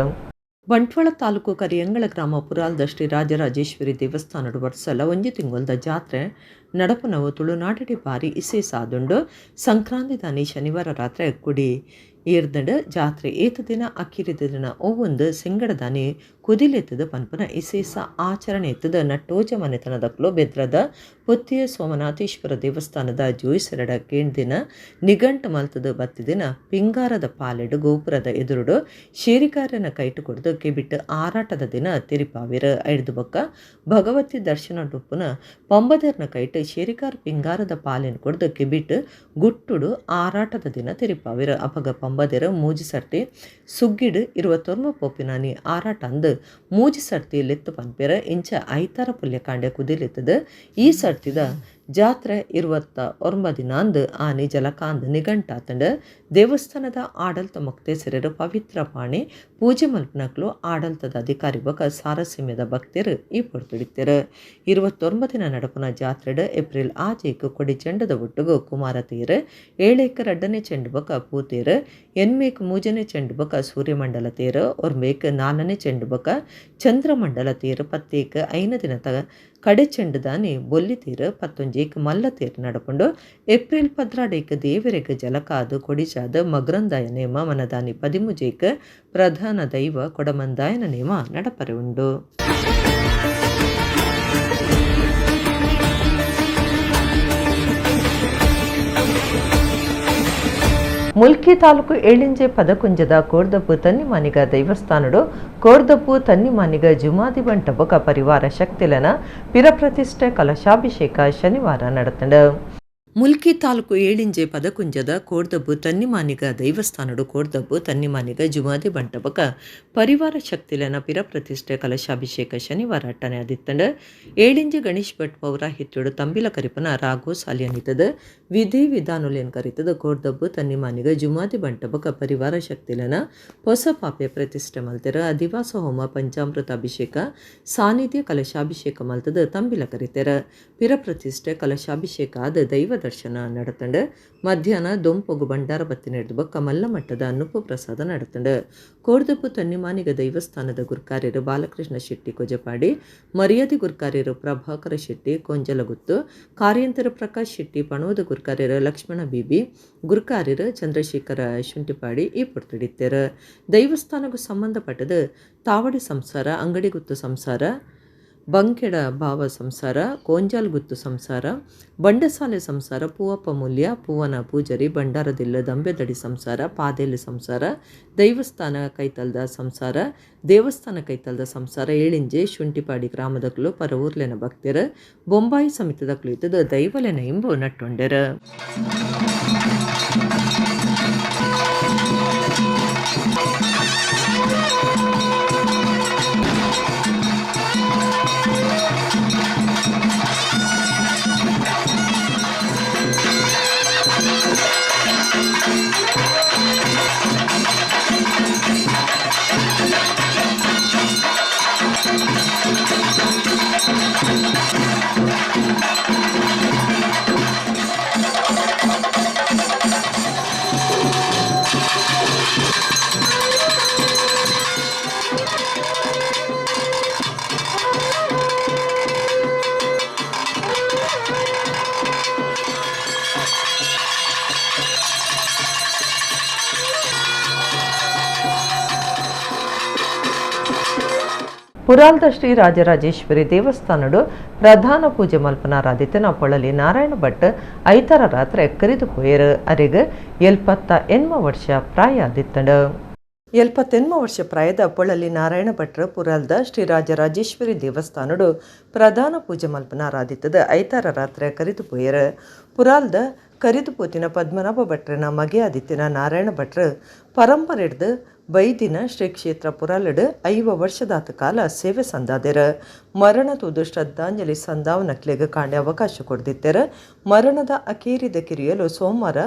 ಬಂಟ್ವಾಳ ತಾಲೂಕು ಕರಿಯಂಗಳ ಗ್ರಾಮ ಪುರಾಲ್ದ ಶ್ರೀ ರಾಜರಾಜೇಶ್ವರಿ ದೇವಸ್ಥಾನಡು ವರ್ಷಲ 1 ತಿಂಗೊಲ್ದ ಜಾತ್ರೆ ನಡಪನವು ತುಳುನಾಡಡಿ ಬಾರಿ ಇಸೆ ಸಾದುಂಡು ಸಂಕ್ರಾಂತಿ ದಾನಿ ಶನಿವಾರ ರಾತ್ರಿ ಕುಡಿ ಏರ್ದಂಡು ಜಾತ್ರೆ ಏತ ದಿನ ಅಕ್ಕಿರಿದ ದಿನ ಒವ್ವೊಂದು ಸಿಂಗಡದಾನಿ ಕುದಿಲೆತ್ತದ ಪನ್ಪನ ಇಸೇಸ ಆಚರಣೆ ಎತ್ತದ ನಟ್ಟೋಜ ಮನೆತನದಕ್ಲು ಬೆದ್ರದ ಪೊತ್ತಿಯ ಸೋಮನಾಥೇಶ್ವರ ದೇವಸ್ಥಾನದ ಜೋಯಿಸರಡ ಕೇಂದಿನ ನಿಘಂಟ ಮಲ್ತದ ಬತ್ತಿದಿನ ಪಿಂಗಾರದ ಪಾಲೆಡು ಗೋಪುರದ ಎದುರುಡು ಶೇರಿಕಾರನ ಕೈಟು ಕೊಡ್ದು ಕೆಬಿಟ್ಟು ಆರಾಟದ ದಿನ ತಿರಿಪಾವಿರ ಐಡ್ದು ಬೊಕ್ಕ ಭಗವತಿ ದರ್ಶನ ಡುಪ್ಪುನ ಪಂಬದರ್ನ ಕೈಟು ಶೇರಿಕಾರ ಪಿಂಗಾರದ ಪಾಲೆನ್ ಕೊಡ್ದು ಕೆಬಿಟ್ಟು ಗುಟ್ಟುಡು ಆರಾಟದ ದಿನ ತಿರಿಪಾವಿರ ಅಪಗ ಪಂಬದೆರ ಮೂಜಿ ಸರ್ತಿ ಸುಗ್ಗಿಡು 29 ಪೋಪಿನಾನಿ ಆರಾಟ ಅಂದು ಮೂಜಿ ಸರ್ತಿ ಲೆತ್ತು ಪನ್ಪೆರ ಇಂಚ ಐತಾರ ಪುಲ್ಯ ಕಾಂಡೆ ಕುದಿಲೆತ್ತದ ಈ ಸರ್ತಿದ ಜಾತ್ರೆ 29 ಆನೆ ಜಲಕಾಂದ್ ನಿಘಂಟಾತಂಡ ದೇವಸ್ಥಾನದ ಆಡಳಿತ ಮೊಕ್ತೇಸರರು ಪವಿತ್ರ ಪಾಣಿ ಪೂಜೆ ಮಲ್ಪನಕ್ಲು ಆಡಳಿತದ ಅಧಿಕಾರಿ ಬೊಕ ಸಾರಸ್ಯಮ್ಯದ ಭಕ್ತರು ಈ ಪೊರ್ತುಡಿತ್ತೆರು 29 ನಡಪುನ ಜಾತ್ರೆಡ್ ಏಪ್ರಿಲ್ ಆಜೇಕು ಕೊಡಿ ಚೆಂಡದ ಒಟ್ಟುಗು ಕುಮಾರ ತೇರು 7 2ನೇ ಚೆಂಡು ಬೊಕ ಪೂತೇರು ಎನ್ಮೇಕ್ 3ನೇ ಚೆಂಡು ಬೊಕ ಸೂರ್ಯಮಂಡಲ ತೇರು ಒರ್ಮೇಕ್ 4ನೇ ಚೆಂಡು ಬೊಕ ಚಂದ್ರಮಂಡಲ ತೇರು 10 ಐನ ದಿನದ ಕಡೆ ಚೆಂಡು ದಾನಿ ಬೊಲ್ಲಿ ತೇರು 11 ಮಲ್ಲ ತೇರು ನಡಪುಂಡು ಏಪ್ರಿಲ್ 16 ದೇವರೆಗೆ ಜಲಕಾದು ಕೊಡಿಚಾದ ಮಗ್ರಂದಾಯ ನೇಮ ಮನದಾನಿ 13 ಪ್ರಧಾನ ದೈವ ಕೊಡಮಂದಾಯನ ನೇಮ ನಡಪರೆ ಉಂಡು. ಮುಲ್ಕಿ ತಾಲೂಕು ಏಳಿಂಜೆ ಪದಕುಂಜದ ಕೋರ್ದಪ್ಪು ತನ್ನಿಮಾನಿಗ ದೈವಸ್ಥಾನಡು ಕೋರ್ದಪ್ಪು ತನ್ನಿಮಾನಿಗ ಜುಮಾದಿ ಬಂಟ ಬೊಕ ಪರಿವಾರ ಶಕ್ತಿಲನ ಪಿರಪ್ರತಿಷ್ಠೆ ಕಲಶಾಭಿಷೇಕ ಶನಿವಾರ ನಡೆತಂಡು. ಮುಲ್ಕಿ ತಾಲೂಕು ಏಳಿಂಜೆ ಪದಕುಂಜದ ಕೋರ್ದಬ್ಬು ತನ್ನಿಮಾನಿಗ ದೈವಸ್ಥಾನಡು ಕೋರ್ದಬ್ಬು ತನ್ನಿಮಾನಿಗ ಜುಮಾದಿ ಬಂಟ ಬೊಕ ಪರಿವಾರ ಶಕ್ತಿಲನ ಪಿರಪ್ರತಿಷ್ಠೆ ಕಲಶಾಭಿಷೇಕ ಶನಿವಾರ ಅಟ್ಟನೆ ಆದಿತ್ತಂಡು. ಏಳಿಂಜೆ ಗಣೇಶ್ ಭಟ್ ಪೌರಾಹಿತ್ಯುಡು ತಂಬಿಲ ಕರಿಪನ ರಾಘೋ ಸಾಲಿಯನಿತದ ವಿಧಿ ವಿಧಾನುಲೇನ್ ಕರಿತದ ಕೋರ್ದಬ್ಬು ತನ್ನಿಮಾನಿಗ ಜುಮಾದಿ ಬಂಟ ಬೊಕ ಪರಿವಾರ ಶಕ್ತಿಲನ ಹೊಸ ಪಾಪೆ ಪ್ರತಿಷ್ಠೆ ಮಲ್ತೆರ ಅಧಿವಾಸ ಹೋಮ ಪಂಚಾಮೃತ ಅಭಿಷೇಕ ಸಾನ್ನಿಧ್ಯ ಕಲಶಾಭಿಷೇಕ ಮಲ್ತದ ತಂಬಿಲ ಕರಿತೆರ ಪಿರಪ್ರತಿಷ್ಠೆ ಕಲಶಾಭಿಷೇಕ ಆದ ದೈವ ದರ್ಶನ ನಡೆತಂಡು ಮಧ್ಯಾಹ್ನ ದೊಂಪೊಗು ಭಂಡಾರ ಬತ್ತಿ ನಡೆದು ಬೊಕ್ಕ ಮಲ್ಲ ಮಟ್ಟದ ಅನ್ನುಪ್ಪು ಪ್ರಸಾದ ನಡೆತಂಡು ಕೋಡ್ದಪ್ಪು ತನ್ನಿಮಾನಿಗ ದೈವಸ್ಥಾನದ ಗುರ್ಕಾರ್ಯರು ಬಾಲಕೃಷ್ಣ ಶೆಟ್ಟಿ ಕೊಜಪಾಡಿ ಮರ್ಯಾದೆ ಗುರ್ಕಾರ್ಯರು ಪ್ರಭಾಕರ ಶೆಟ್ಟಿ ಕೊಂಜಲಗುತ್ತು ಕಾರ್ಯಂತರ ಪ್ರಕಾಶ್ ಶೆಟ್ಟಿ ಪಣೋದ ಗುರ್ಕಾರ್ಯರು ಲಕ್ಷ್ಮಣ ಬೀಬಿ ಗುರ್ಕಾರ್ಯರು ಚಂದ್ರಶೇಖರ ಶುಂಠಿಪಾಡಿ ಈ ಪೊರ್ತುಡಿತ್ತರು. ದೈವಸ್ಥಾನಕ್ಕೂ ಸಂಬಂಧಪಟ್ಟದು ತಾವಡಿ ಸಂಸಾರ, ಅಂಗಡಿ ಗುತ್ತು ಸಂಸಾರ, ಬಂಕೆಡ ಭಾವ ಸಂಸಾರ, ಕೋಂಜಾಲ್ ಗುತ್ತು ಸಂಸಾರ, ಬಂಡಸಾಲೆ ಸಂಸಾರ, ಪೂವಪ್ಪ ಮೂಲ್ಯ, ಪೂವನ ಪೂಜರಿ, ಭಂಡಾರದಿಲ್ಲ ದಂಬೆದಡಿ ಸಂಸಾರ, ಪಾದೇಲಿ ಸಂಸಾರ, ದೈವಸ್ಥಾನ ಕೈತಲ್ದ ಸಂಸಾರ, ದೇವಸ್ಥಾನ ಕೈತಲ್ದ ಸಂಸಾರ, ಏಳಿಂಜೆ ಶುಂಠಿಪಾಡಿ ಗ್ರಾಮದಕ್ಕಲು ಪರ ಊರ್ಲೆನ ಭಕ್ತರು ಬೊಂಬಾಯಿ ಸಮಿತದಕ್ಕಲು ಇದ್ದದು ದೈವಲೆನ ಇಂಬು ನಟ್ಟೊಂಡೆರು. ಪುರಾಲ್ದ ಶ್ರೀ ರಾಜರಾಜೇಶ್ವರಿ ದೇವಸ್ಥಾನಡು ಪ್ರಧಾನ ಪೂಜೆ ಮಲ್ಪನಾರಾದಿತ್ಯನ ಪೊಳಲಿ ನಾರಾಯಣ ಭಟ್ ಐತರ ರಾತ್ರಿ ಕರಿದು ಪೋಯರು. ಅರೆಗ್ 78 ವರ್ಷ ಪ್ರಾಯ ಆದಿತ್ತಂಡು. 78 ವರ್ಷ ಪ್ರಾಯದ ಪೊಳಲಿ ನಾರಾಯಣ ಭಟ್ರು ಪುರಾಲ್ದ ಶ್ರೀ ರಾಜರಾಜೇಶ್ವರಿ ದೇವಸ್ಥಾನಡು ಪ್ರಧಾನ ಪೂಜೆ ಮಲ್ಪನಾರಾದಿತ್ತದ ಐತರ ರಾತ್ರಿ ಕರಿದು ಪೋಯರು. ಪುರಾಲ್ದ ಕರಿದು ಪೋತಿನ ಪದ್ಮನಾಭ ಭಟ್ರನ ಮಗೆ ಆದಿತ್ಯನ ನಾರಾಯಣ ಭಟ್ರು ಪರಂಪರೆಡ್ದು ಬೈದಿನ ಶ್ರೀ ಕ್ಷೇತ್ರ ಪುರಾಲಡು 5 ವರ್ಷದಾತ ಕಾಲ ಸೇವೆ ಸಂದಾದೆರ. ಮರಣ ತೂದು ಶ್ರದ್ಧಾಂಜಲಿ ಸಂದಾವನಕ್ಲೆಗೆ ಕಾಂಡೆ ಅವಕಾಶ ಕೊಡ್ದಿತ್ತೆರ. ಮರಣದ ಅಕೇರಿದ ಕಿರಿಯಲು ಸೋಮವಾರ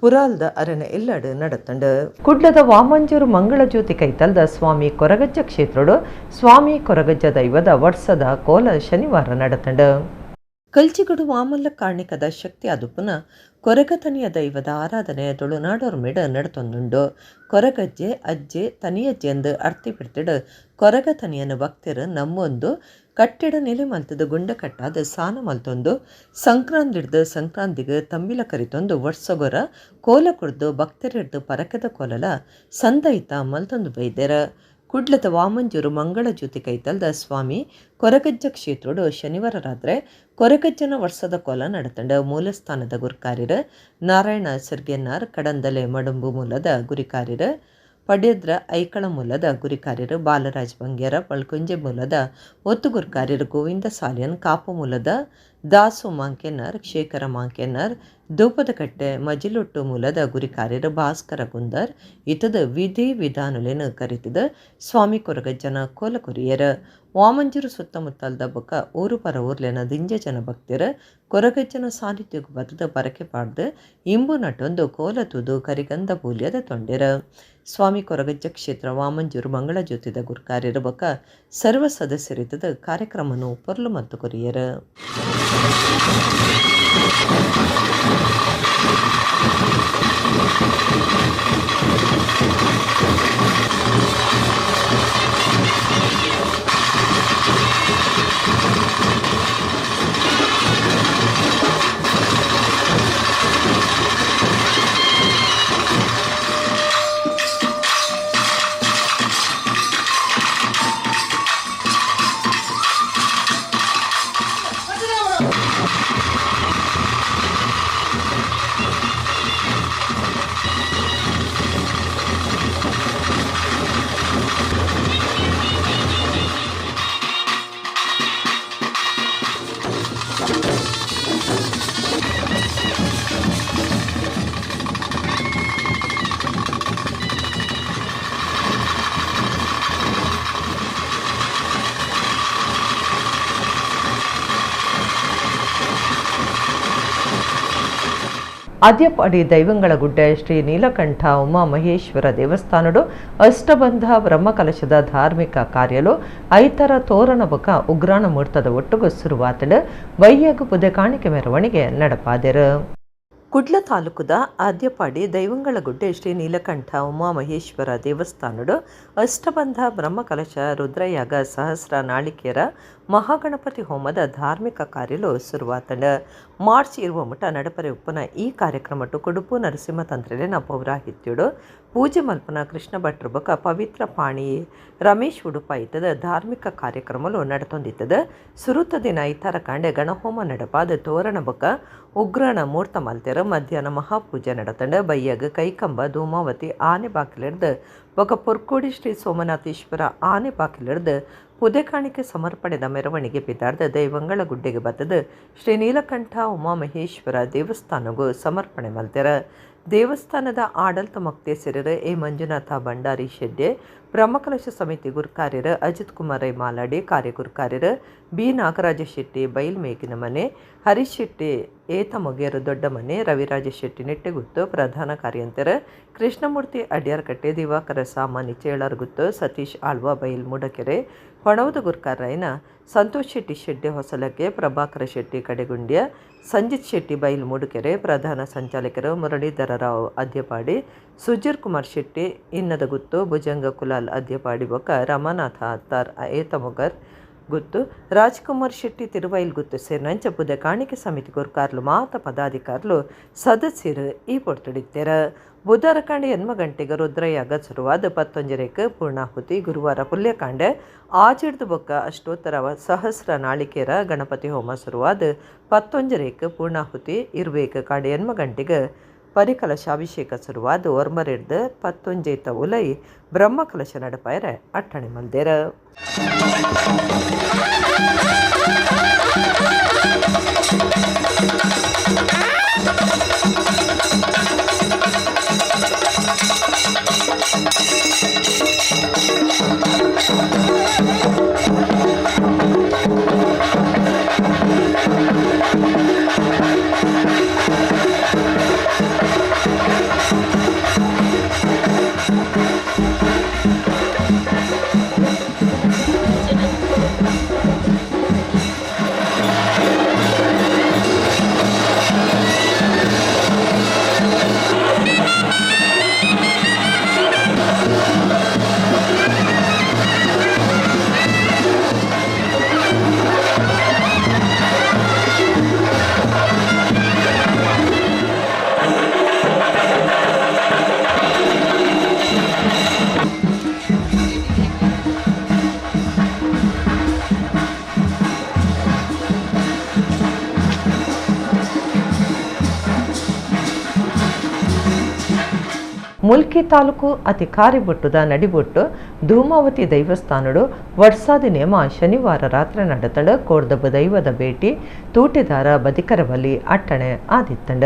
ಪುರಾಲ್ದ ಅರಣ ಎಲ್ಲಡು ನಡತಂಡು. ಕುಡ್ಲದ ವಾಮಂಜೂರು ಮಂಗಳ ಜ್ಯೋತಿ ಕೈತಲ್ದ ಸ್ವಾಮಿ ಕೊರಗಜ್ಜ ಕ್ಷೇತ್ರಡು ಸ್ವಾಮಿ ಕೊರಗಜ್ಜ ದೈವದ ವರ್ಷದ ಕೋಲ ಶನಿವಾರ ನಡತಂಡು. ಕಲ್ಚಿಗಡು ವಾಮಲ್ಲ ಕಾಣಿಕದ ಶಕ್ತಿ ಅದುಪುನ ಕೊರಗತನಿಯ ದೈವದ ಆರಾಧನೆ ತುಳುನಾಡೋರ್ ಮೇಡ ನಡತೊಂದುಂಡು. ಕೊರಗಜ್ಜೆ ಅಜ್ಜೆ ತನಿಯಜ್ಜೆ ಎಂದು ಅರ್ತಿ ಬಿಡ್ತಿಡು ಕೊರಗತನಿಯನ ಭಕ್ತರು ನಮ್ಮೊಂದು ಕಟ್ಟಿಡ ನೆಲೆ ಮಲ್ತದ ಗುಂಡ ಕಟ್ಟಾದ ಸಾನ ಮಲ್ತೊಂದು ಸಂಕ್ರಾಂತಿಡ್ದು ಸಂಕ್ರಾಂತಿಗೆ ತಂಬಿಲ ಕರಿತೊಂದು ವರ್ಷಗೊರ ಕೋಲ ಕುಡ್ದು ಭಕ್ತರಿಡ್ದು ಪರಕದ ಕೋಲಲ ಸಂದೈತ ಮಲ್ತೊಂದು ಬೈದೆರ. ಕುಡ್ಲದ ವಾಮಂಜೂರು ಮಂಗಳ ಜ್ಯೋತಿ ಕೈತಲ್ದ ಸ್ವಾಮಿ ಕೊರಗಜ್ಜ ಕ್ಷೇತ್ರಡು ಶನಿವಾರ ರಾತ್ರಿ ಕೊರಗಜ್ಜನ ವರ್ಷದ ಕೋಲ ನಡತಂಡ. ಮೂಲಸ್ಥಾನದ ಗುರಿಕಾರ್ಯರು ನಾರಾಯಣ ಸಿರ್ಗೆನ್ನಾರ್, ಕಡಂದಲೆ ಮಡುಂಬು ಮೂಲದ ಗುರಿಕಾರ್ಯರು ಪಡ್ಯದ್ರ ಐಕಳ ಮೂಲದ ಗುರಿಕಾರ್ಯರು ಬಾಲರಾಜ್ ಬಂಗ್ಯಾರ, ಪಳ್ಕುಂಜೆ ಮೂಲದ ಒತ್ತು ಗುರಿಕಾರ್ಯರು ಗೋವಿಂದ ಸಾಲಿಯನ್, ಕಾಪು ಮೂಲದ ದಾಸು ಮಾಂಕೆನ್ನರ್, ಶೇಖರ ಮಾಂಕೆನ್ನರ್, ದೂಪದಕಟ್ಟೆ ಮಜಿಲೊಟ್ಟು ಮೂಲದ ಗುರಿಕಾರ್ಯರು ಭಾಸ್ಕರ ಕುಂದರ್ ಇತದ ವಿಧಿ ವಿಧಾನುಲೆನು ಕರಿತಿದ ಸ್ವಾಮಿ ಕೊರಗಜ್ಜನ ಕೋಲ ಕೊರಿಯರ. ವಾಮಂಜೂರು ಸುತ್ತಮುತ್ತಲ್ದ ಬೊಕ್ಕ ಊರು ಪರ ಊರ್ಲೆನ ದಿಂಜ ಜನ ಭಕ್ತರ ಕೊರಗಜ್ಜನ ಸಾನ್ನಿಧ್ಯಕ್ಕೆ ಬತ್ತದ ಪರಕೆ ಪಾಡ್ದು ಇಂಬು ನಟೊಂದು ಕೋಲ ತೂದು ಕರಿಗಂಧ ಪೂಲ್ಯದ ತೊಂಡೆರ. ಸ್ವಾಮಿ ಕೊರಗಜ್ಜ ಕ್ಷೇತ್ರ ವಾಮಂಜೂರು ಮಂಗಳ ಜ್ಯೋತಿದ ಗುರ್ಕಾರ್ಯರ ಬೊಕ್ಕ ಸರ್ವ ಸದಸ್ಯರಿತದ ಕಾರ್ಯಕ್ರಮನು ಪೊರ್ಲು ಮತ್ತು ಕೊರಿಯರ. ಆದ್ಯಪಾಡಿ ದೈವಂಗಳ ಗುಡ್ಡ ಶ್ರೀ ನೀಲಕಂಠ ಉಮಾ ಮಹೇಶ್ವರ ದೇವಸ್ಥಾನಡು ಅಷ್ಟಬಂಧ ಬ್ರಹ್ಮಕಲಶದ ಧಾರ್ಮಿಕ ಕಾರ್ಯಲು ಐತರ ತೋರಣ ಬೊಕ ಉಗ್ರಾಣ ಮುಹೂರ್ತದ ಒಟ್ಟುಗು ಶುರುವಾತಡು ವೈಯಗು ಪುದೆ ಕಾಣಿಕೆ ಮೆರವಣಿಗೆ ನಡಪಾದೆರು. ಕುಡ್ಲ ತಾಲೂಕುದ ಆದ್ಯಪಾಡಿ ದೈವಂಗಳಗುಡ್ಡೆ ಶ್ರೀ ನೀಲಕಂಠ ಉಮಾಮಹೇಶ್ವರ ದೇವಸ್ಥಾನಡು ಅಷ್ಟಬಂಧ ಬ್ರಹ್ಮಕಲಶ ರುದ್ರಯಾಗ ಸಹಸ್ರ ನಾಳಿಕೇರ ಮಹಾಗಣಪತಿ ಹೋಮದ ಧಾರ್ಮಿಕ ಕಾರ್ಯಲು ಶುರುವಾತಂಡ ಮಾರ್ಚ್ 20 ನಡಪರೆ ಉಪ್ಪನ ಈ ಕಾರ್ಯಕ್ರಮಟ್ಟು ಕುಡುಪು ನರಸಿಂಹ ತಂತ್ರೆನ ಪೌರಾಹಿತ್ಯುಡು ಪೂಜೆ ಮಲ್ಪನ ಕೃಷ್ಣ ಭಟ್ರು ಬೊಕ ಪವಿತ್ರ ಪಾಣಿ ರಮೇಶ್ ಉಡುಪ ಇತ್ತದ ಧಾರ್ಮಿಕ ಕಾರ್ಯಕ್ರಮಲು ನಡತೊಂದಿತ್ತದ ಸುರುತ ದಿನ ಇತರ ಕಾಂಡೆ ಗಣಹೋಮ ನಡಪಾದ ತೋರಣ ಬೊಕ ಉಗ್ರಣ ಮೂರ್ತ ಮಲ್ತೆರ ಮಧ್ಯಾಹ್ನ ಮಹಾಪೂಜೆ ನಡತಂಡ ಬಯ್ಯಗ ಕೈಕಂಬ ಧೂಮಾವತಿ ಆನೆ ಬಾಕಿಲಿಡ್ದು ಬೊಕ ಪೊರ್ಕೋಡಿ ಶ್ರೀ ಸೋಮನಾಥೇಶ್ವರ ಆನೆ ಬಾಕಿಲಿಡ್ದು ಪುದೆ ಕಾಣಿಕೆ ಸಮರ್ಪಣೆದ ಮೆರವಣಿಗೆ ಬಿದ್ದಾಡ್ದ ದೈವಂಗಳ ಗುಡ್ಡೆಗೆ ಬತ್ತದ ಶ್ರೀ ನೀಲಕಂಠ ಉಮಾಮಹೇಶ್ವರ ದೇವಸ್ಥಾನಗೂ ಸಮರ್ಪಣೆ ಮಲ್ತೆರ ದೇವಸ್ಥಾನದ ಆಡಳಿತ ಮೊಕ್ತೇಸರರು ಎ ಮಂಜುನಾಥ ಭಂಡಾರಿ ಶೆಡ್ಡೆ ಬ್ರಹ್ಮಕಲಶ ಸಮಿತಿ ಗುರುಕಾರ್ಯರು ಅಜಿತ್ ಕುಮಾರ್ ರೈ ಮಾಲಾಡಿ ಕಾರ್ಯಗುರುಕಾರ್ಯರು ಬಿ ನಾಗರಾಜ ಶೆಟ್ಟಿ ಬೈಲ್ಮೇಕಿನ ಮನೆ ಹರೀಶ್ ಶೆಟ್ಟಿ ಏತ ಮೊಗೇರು ದೊಡ್ಡ ಮನೆ ರವಿರಾಜ ಶೆಟ್ಟಿ ನೆಟ್ಟೆಗುತ್ತು ಪ್ರಧಾನ ಕಾರ್ಯಂತರ ಕೃಷ್ಣಮೂರ್ತಿ ಅಡ್ಯಾರ್ಕಟ್ಟೆ ದಿವಾಕರ ಸಾಮಾನಿ ಚೇಳರ್ಗುತ್ತು ಸತೀಶ್ ಆಳ್ವ ಬೈಲ್ ಮೂಡಕೆರೆ ಹೊಣವದ ಗುರ್ಕಾರಯ್ಯನ ಸಂತೋಷ್ ಶೆಟ್ಟಿ ಶೆಡ್ಡೆ ಹೊಸಲಕ್ಕೆ ಪ್ರಭಾಕರ ಶೆಟ್ಟಿ ಕಡೆಗುಂಡ್ಯ ಸಂಜಿತ್ ಶೆಟ್ಟಿ ಬೈಲ್ ಮೂಡುಕೆರೆ ಪ್ರಧಾನ ಸಂಚಾಲಕರು ಮುರಳೀಧರ ರಾವ್ ಅದ್ಯಪಾಡಿ ಸುಜೀರ್ ಕುಮಾರ್ ಶೆಟ್ಟಿ ಇನ್ನದ ಗುತ್ತು ಭುಜಂಗ ಕುಲಾಲ್ ಅದ್ಯಪಾಡಿ ಬೊಕ ರಮಾನಾಥ ಅತ್ತಾರ್ ಏತಮೊಗರ್ ಗುತ್ತು ರಾಜ್ಕುಮಾರ್ ಶೆಟ್ಟಿ ತಿರುವೈಲ್ ಗುತ್ತು ಸೇರಿನಂಚ ಪುದೆ ಕಾಣಿಕೆ ಸಮಿತಿ ಗುರ್ಕಾರ್ಲು ಮಾತ ಪದಾಧಿಕಾರುಲು ಸದಸ್ಯರು ಈ ಪೊರ್ತುಡಿತ್ತೆರ ಬುಧವಾರ ಕಾಂಡೆ 8 ಗಂಟೆಗೆ ರುದ್ರಯಾಗ ಶುರುವಾದ 11 ಪೂರ್ಣಾಹುತಿ ಗುರುವಾರ ಪುಲ್ಯಕಾಂಡೆ ಆಚಿಡ್ದು ಬೊಕ್ಕ ಅಷ್ಟೋತ್ತರ ಸಹಸ್ರ ನಾಳಿಕೇರ ಗಣಪತಿ ಹೋಮ ಶುರುವಾದ 11 ಪೂರ್ಣಾಹುತಿ ಇರ್ಬೇಕು ಕಾಂಡೆ 8 ಗಂಟೆಗೆ ಪರಿಕಲಶಾಭಿಷೇಕ ಶುರುವಾದ ಒರ್ಮರೆಡ್ದು 11 ಉಲೈ ಬ್ರಹ್ಮಕಲಶ ನಡಪಾಯರೆ ಅಟ್ಟಣೆ ಮಲ್ದೇರ ಮುಲ್ಕಿ ತಾಲೂಕು ಅಧಿಕಾರಿ ಬೊಟ್ಟುದ ನಡಿಬೊಟ್ಟು ಧೂಮಾವತಿ ದೈವಸ್ಥಾನಡು ವರ್ಷಾದಿ ನೇಮ ಶನಿವಾರ ರಾತ್ರಿ ನಡತಂಡ ಕೋರ್ದಬ್ಬ ದೈವದ ಭೇಟಿ ತೂಟೆದಾರ ಬದಿಕರವಲ್ಲಿ ಅಟ್ಟಣೆ ಆದಿತ್ತಂಡ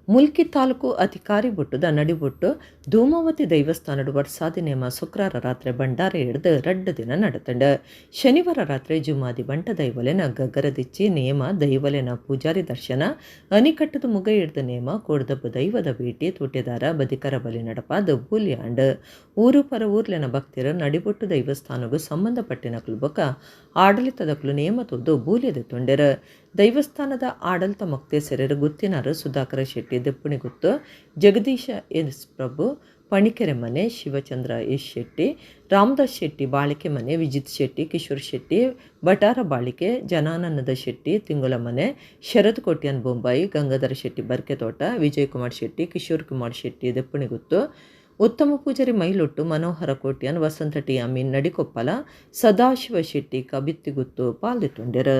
ಮುಲ್ಕಿ ತಾಲೂಕು ಅಧಿಕಾರಿ ಬೊಟ್ಟುದ ನಡಿಬೊಟ್ಟು ಧೂಮಾವತಿ ದೈವಸ್ಥಾನಡು ವರ್ಷಾದಿ ನೇಮ ಶುಕ್ರವಾರ ರಾತ್ರಿ ಭಂಡಾರ ಹಿಡ್ದು 2 ದಿನ ನಡತಂಡ ಶನಿವಾರ ರಾತ್ರಿ ಜುಮಾದಿ ಬಂಟ ದೈವಲೆನ ಗಗ್ಗರದಿಚ್ಚಿ ನೇಮ ದೈವಲೆನ ಪೂಜಾರಿ ದರ್ಶನ ಅನಿಕಟ್ಟದ ಮುಗ ಹಿಡ್ದ ನೇಮ ಕೋಡ್ದಬ್ಬ ದೈವದ ಭೇಟಿ ತೂಟೆದಾರ ಬದಿಕರ ಬಲಿ ನಡಪಾದ ಬೂಲ್ಯಾಂಡ್ ಊರು ಪರ ಊರ್ಲೆನ ಭಕ್ತಿರ ನಡಿಬೊಟ್ಟು ದೈವಸ್ಥಾನಗೂ ಸಂಬಂಧಪಟ್ಟಿನಕ್ಲು ಬೊಕ ಆಡಳಿತದಕ್ಲು ನೇಮ ತೊದ್ದು ಬೂಲ್ಯದ ತೊಂಡೆರ ದೈವಸ್ಥಾನದ ಆಡಳಿತ ಮೊಕ್ತೇಸರರು ಗುತ್ತಿನಾರು ಸುಧಾಕರ ಶೆಟ್ಟಿ ದೆಪ್ಪುಣಿ ಗುತ್ತು ಜಗದೀಶ ಎಸ್ ಪ್ರಭು ಪಣಿಕೆರೆ ಮನೆ ಶಿವಚಂದ್ರ ಎಸ್ ಶೆಟ್ಟಿ ರಾಮದಾಸ್ ಶೆಟ್ಟಿ ಬಾಳಿಕೆ ಮನೆ ವಿಜಿತ್ ಶೆಟ್ಟಿ ಕಿಶೋರ್ ಶೆಟ್ಟಿ ಬಟಾರ ಬಾಳಿಕೆ ಜನಾನಂದ ಶೆಟ್ಟಿ ತಿಂಗುಲ ಮನೆ ಶರದ್ ಕೋಟ್ಯನ್ ಬೊಂಬಾಯಿ ಗಂಗಾಧರ ಶೆಟ್ಟಿ ಬರ್ಕೆತೋಟ ವಿಜಯ್ ಕುಮಾರ್ ಶೆಟ್ಟಿ ಕಿಶೋರ್ ಕುಮಾರ್ ಶೆಟ್ಟಿ ದೆಪ್ಪುಣಿ ಗುತ್ತು ಉತ್ತಮ ಪೂಜಾರಿ ಮೈಲೊಟ್ಟು ಮನೋಹರ ಕೋಟ್ಯನ್ ವಸಂತ ಟಿ ಅಮೀನ್ ನಡಿಕೊಪ್ಪಲ ಸದಾಶಿವ ಶೆಟ್ಟಿ ಕಬಿತ್ತಿಗುತ್ತು ಪಾಲ್ದಿತ್ತುಂಡೆರ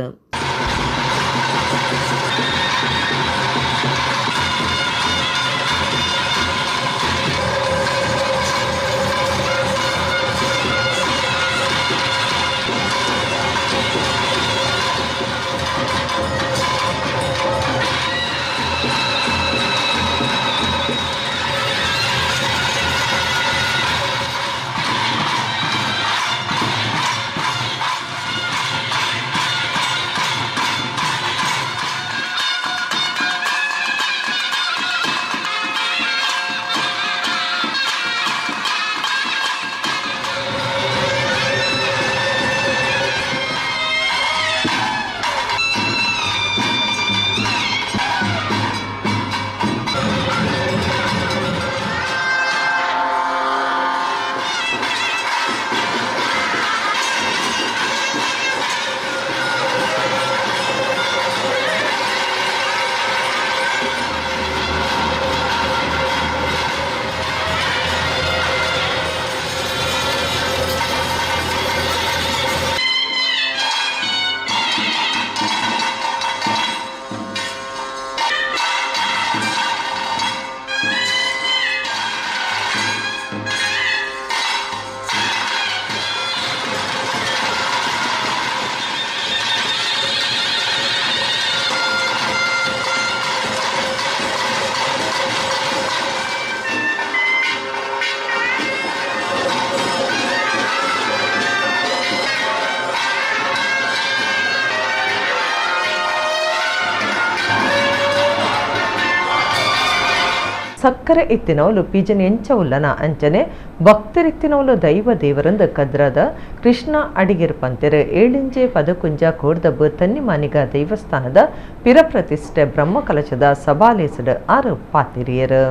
ಸಕ್ಕರೆ ಇತ್ತಿನವಲು ಪಿಜನ್ ಎಂಚವುಲ್ಲನ ಅಂಚನೆ ಭಕ್ತರಿತ್ತಿನವಲು ದೈವ ದೇವರಂದು ಕದ್ರದ ಕೃಷ್ಣ ಅಡಿಗೆರ್ ಪಂತೆರ್ ಏಳಿಂಜೆ ಪದಕುಂಜ ಕೋಡ್ದಬ್ಬು ತನ್ನಿಮಾನಿಗ ದೈವಸ್ಥಾನದ ಪಿರಪ್ರತಿಷ್ಠೆ ಬ್ರಹ್ಮಕಲಶದ ಸಭಾಲೇಸಡ್ ಆರು ಪಾತಿರಿಯರು.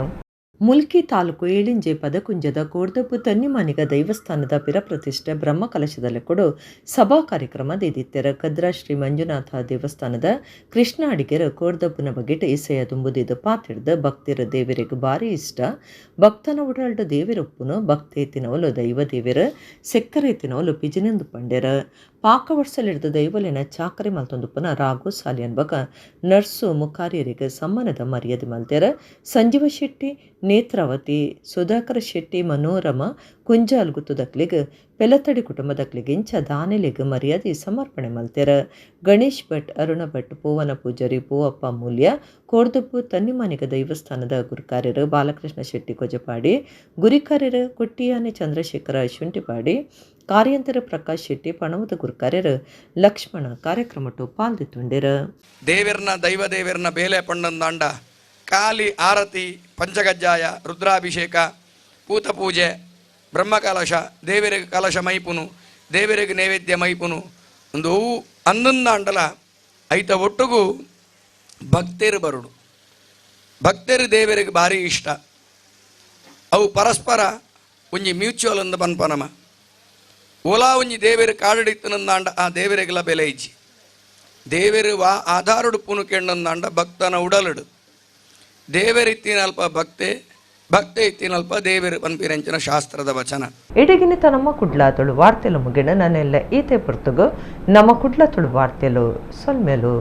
ಮುಲ್ಕಿ ತಾಲೂಕು ಏಳಿಂಜೆ ಪದಕುಂಜದ ಕೋಡ್ದಬ್ಬು ತನ್ನಿಮಾನಿಗ ದೈವಸ್ಥಾನದ ಪಿರಪ್ರತಿಷ್ಠೆ ಬ್ರಹ್ಮಕಲಶದಲ್ಲಿ ಕೊಡು ಸಭಾ ಕಾರ್ಯಕ್ರಮ ದಿದಿತ್ತರ ಕದ್ರ ಶ್ರೀ ಮಂಜುನಾಥ ದೇವಸ್ಥಾನದ ಕೃಷ್ಣ ಅಡಿಗೆರ ಕೋಡ್ದಬ್ಬನ ಬಗೆಟ್ ಇಸೆಯ ತುಂಬುದಿದ್ದು ಪಾತಿಡ್ದ ಭಕ್ತಿರ ದೇವರಿಗೆ ಭಾರಿ ಇಷ್ಟ. ಭಕ್ತನ ಉಡಾಲ್ಡ ದೇವಿರೊಪ್ಪುನು ಭಕ್ತಿ ಎತ್ತಿನವಲು ದೈವ ದೇವಿರ ಸೆಕ್ಕರೆ ಎತ್ತಿನವಲು ಪಿಜಿನೆಂದು ಪಂಡೆರ ಪಾಕವಡ್ಸಲಿಡ್ದ ದೈವಲಿನ ಚಾಕರಿ ಮಲ್ತೊಂದುಪ್ಪನ ರಾಘು ಸಾಲಿ ಅನ್ಬಕ ನರ್ಸು ಮುಖಾರ್ಯರಿಗೆ ಸಮ್ಮಾನದ ಮರ್ಯಾದೆ ಮಲ್ತೆರ. ಸಂಜೀವ ಶೆಟ್ಟಿ, ನೇತ್ರಾವತಿ, ಸುಧಾಕರ ಶೆಟ್ಟಿ, ಮನೋರಮ ಕುಂಜಾಲ್ಗುತ್ತುದಕ್ಲಿಗೆ ಪೆಲತಡಿ ಕುಟುಂಬದಕ್ಲಿಗೆ ಇಂಚ ದಾನಿಲಿಗೆ ಮರ್ಯಾದೆ ಸಮರ್ಪಣೆ ಮಲ್ತೆರ. ಗಣೇಶ್ ಭಟ್, ಅರುಣ ಭಟ್, ಪೂವನ ಪೂಜಾರಿ, ಪೂವಪ್ಪ ಮೂಲ್ಯ, ಕೋಡ್ದಬ್ಬು ತನ್ನಿಮಾನಿಗ ದೈವಸ್ಥಾನದ ಗುರುಕಾರ್ಯರು ಬಾಲಕೃಷ್ಣ ಶೆಟ್ಟಿ ಕೊಜಪಾಡಿ, ಗುರಿಕಾರ್ಯರು ಕೊಟ್ಟಿಯಾನೆ ಚಂದ್ರಶೇಖರ ಶುಂಠಿಪಾಡಿ, ಕಾರ್ಯಂತರ ಪ್ರಕಾಶ್ ಶೆಟ್ಟಿ, ಪಣವದ ಗುರುಕಾರ್ಯರು ಲಕ್ಷ್ಮಣ ಕಾರ್ಯಕ್ರಮಟ್ಟು ಪಾಲ್ದಿತ್ತುಂಡಿರ. ದೇವಿರ್ನ ದೈವ ದೇವಿರ್ನ ಬೇಲೆ ಪಂಡಂದಾಂಡ ಕಾಲಿ ಆರತಿ, ಪಂಚಗಜ್ಜಾಯ, ರುದ್ರಾಭಿಷೇಕ, ಪೂತ ಪೂಜೆ, ಬ್ರಹ್ಮಕಲಶ, ದೇವರಿಗೆ ಕಲಶ ಮೈಪುನು, ದೇವರಿಗೆ ನೈವೇದ್ಯ ಮೈಪುನು ಒಂದು ಅಂದೊಂದಾಂಡಲ ಐತ ಒಟ್ಟಿಗೂ ಭಕ್ತರು ಬರುಡು. ಭಕ್ತರು ದೇವರಿಗೆ ಭಾರಿ ಇಷ್ಟ. ಅವು ಪರಸ್ಪರ ಒಂಜಿ ಮ್ಯೂಚುವಲ್ ಅಂದ ಪನ್ಪನಮ ಓಲಾ ಒಂಜಿ ದೇವರು ಕಾಡಡಿತ್ತನಂದಾಂಡ ಆ ದೇವರಿಗೆಲ್ಲ ಬೆಲೆ ಇಜ್ಜಿ ದೇವರು ವಾ ಆಧಾರುಡು ಪುನುಕೆಂಡಂದಾಂಡ ಭಕ್ತನ ಉಡಲುಡು ದೇವರಿತ್ತಿನಲ್ಪ ಭಕ್ತೆ ಭಕ್ತೆ ಇತ್ತಿನಲ್ಪ ದೇವರು ಪನ್ಪಿರೆಂಚಿನ ಶಾಸ್ತ್ರದ ವಚನ. ಎಡಗಿನಿತ ನಮ್ಮ ಕುಡ್ಲ ತುಳು ವಾರ್ತೆಲು ಮುಗಿಣ ನನ್ನೆಲ್ಲ ಈತೆ ಪುರ್ತುಗು ನಮ್ಮ ಕುಡ್ಲ ತುಳು ವಾರ್ತೆಲು ಸೊಲ್ಮೆಲು.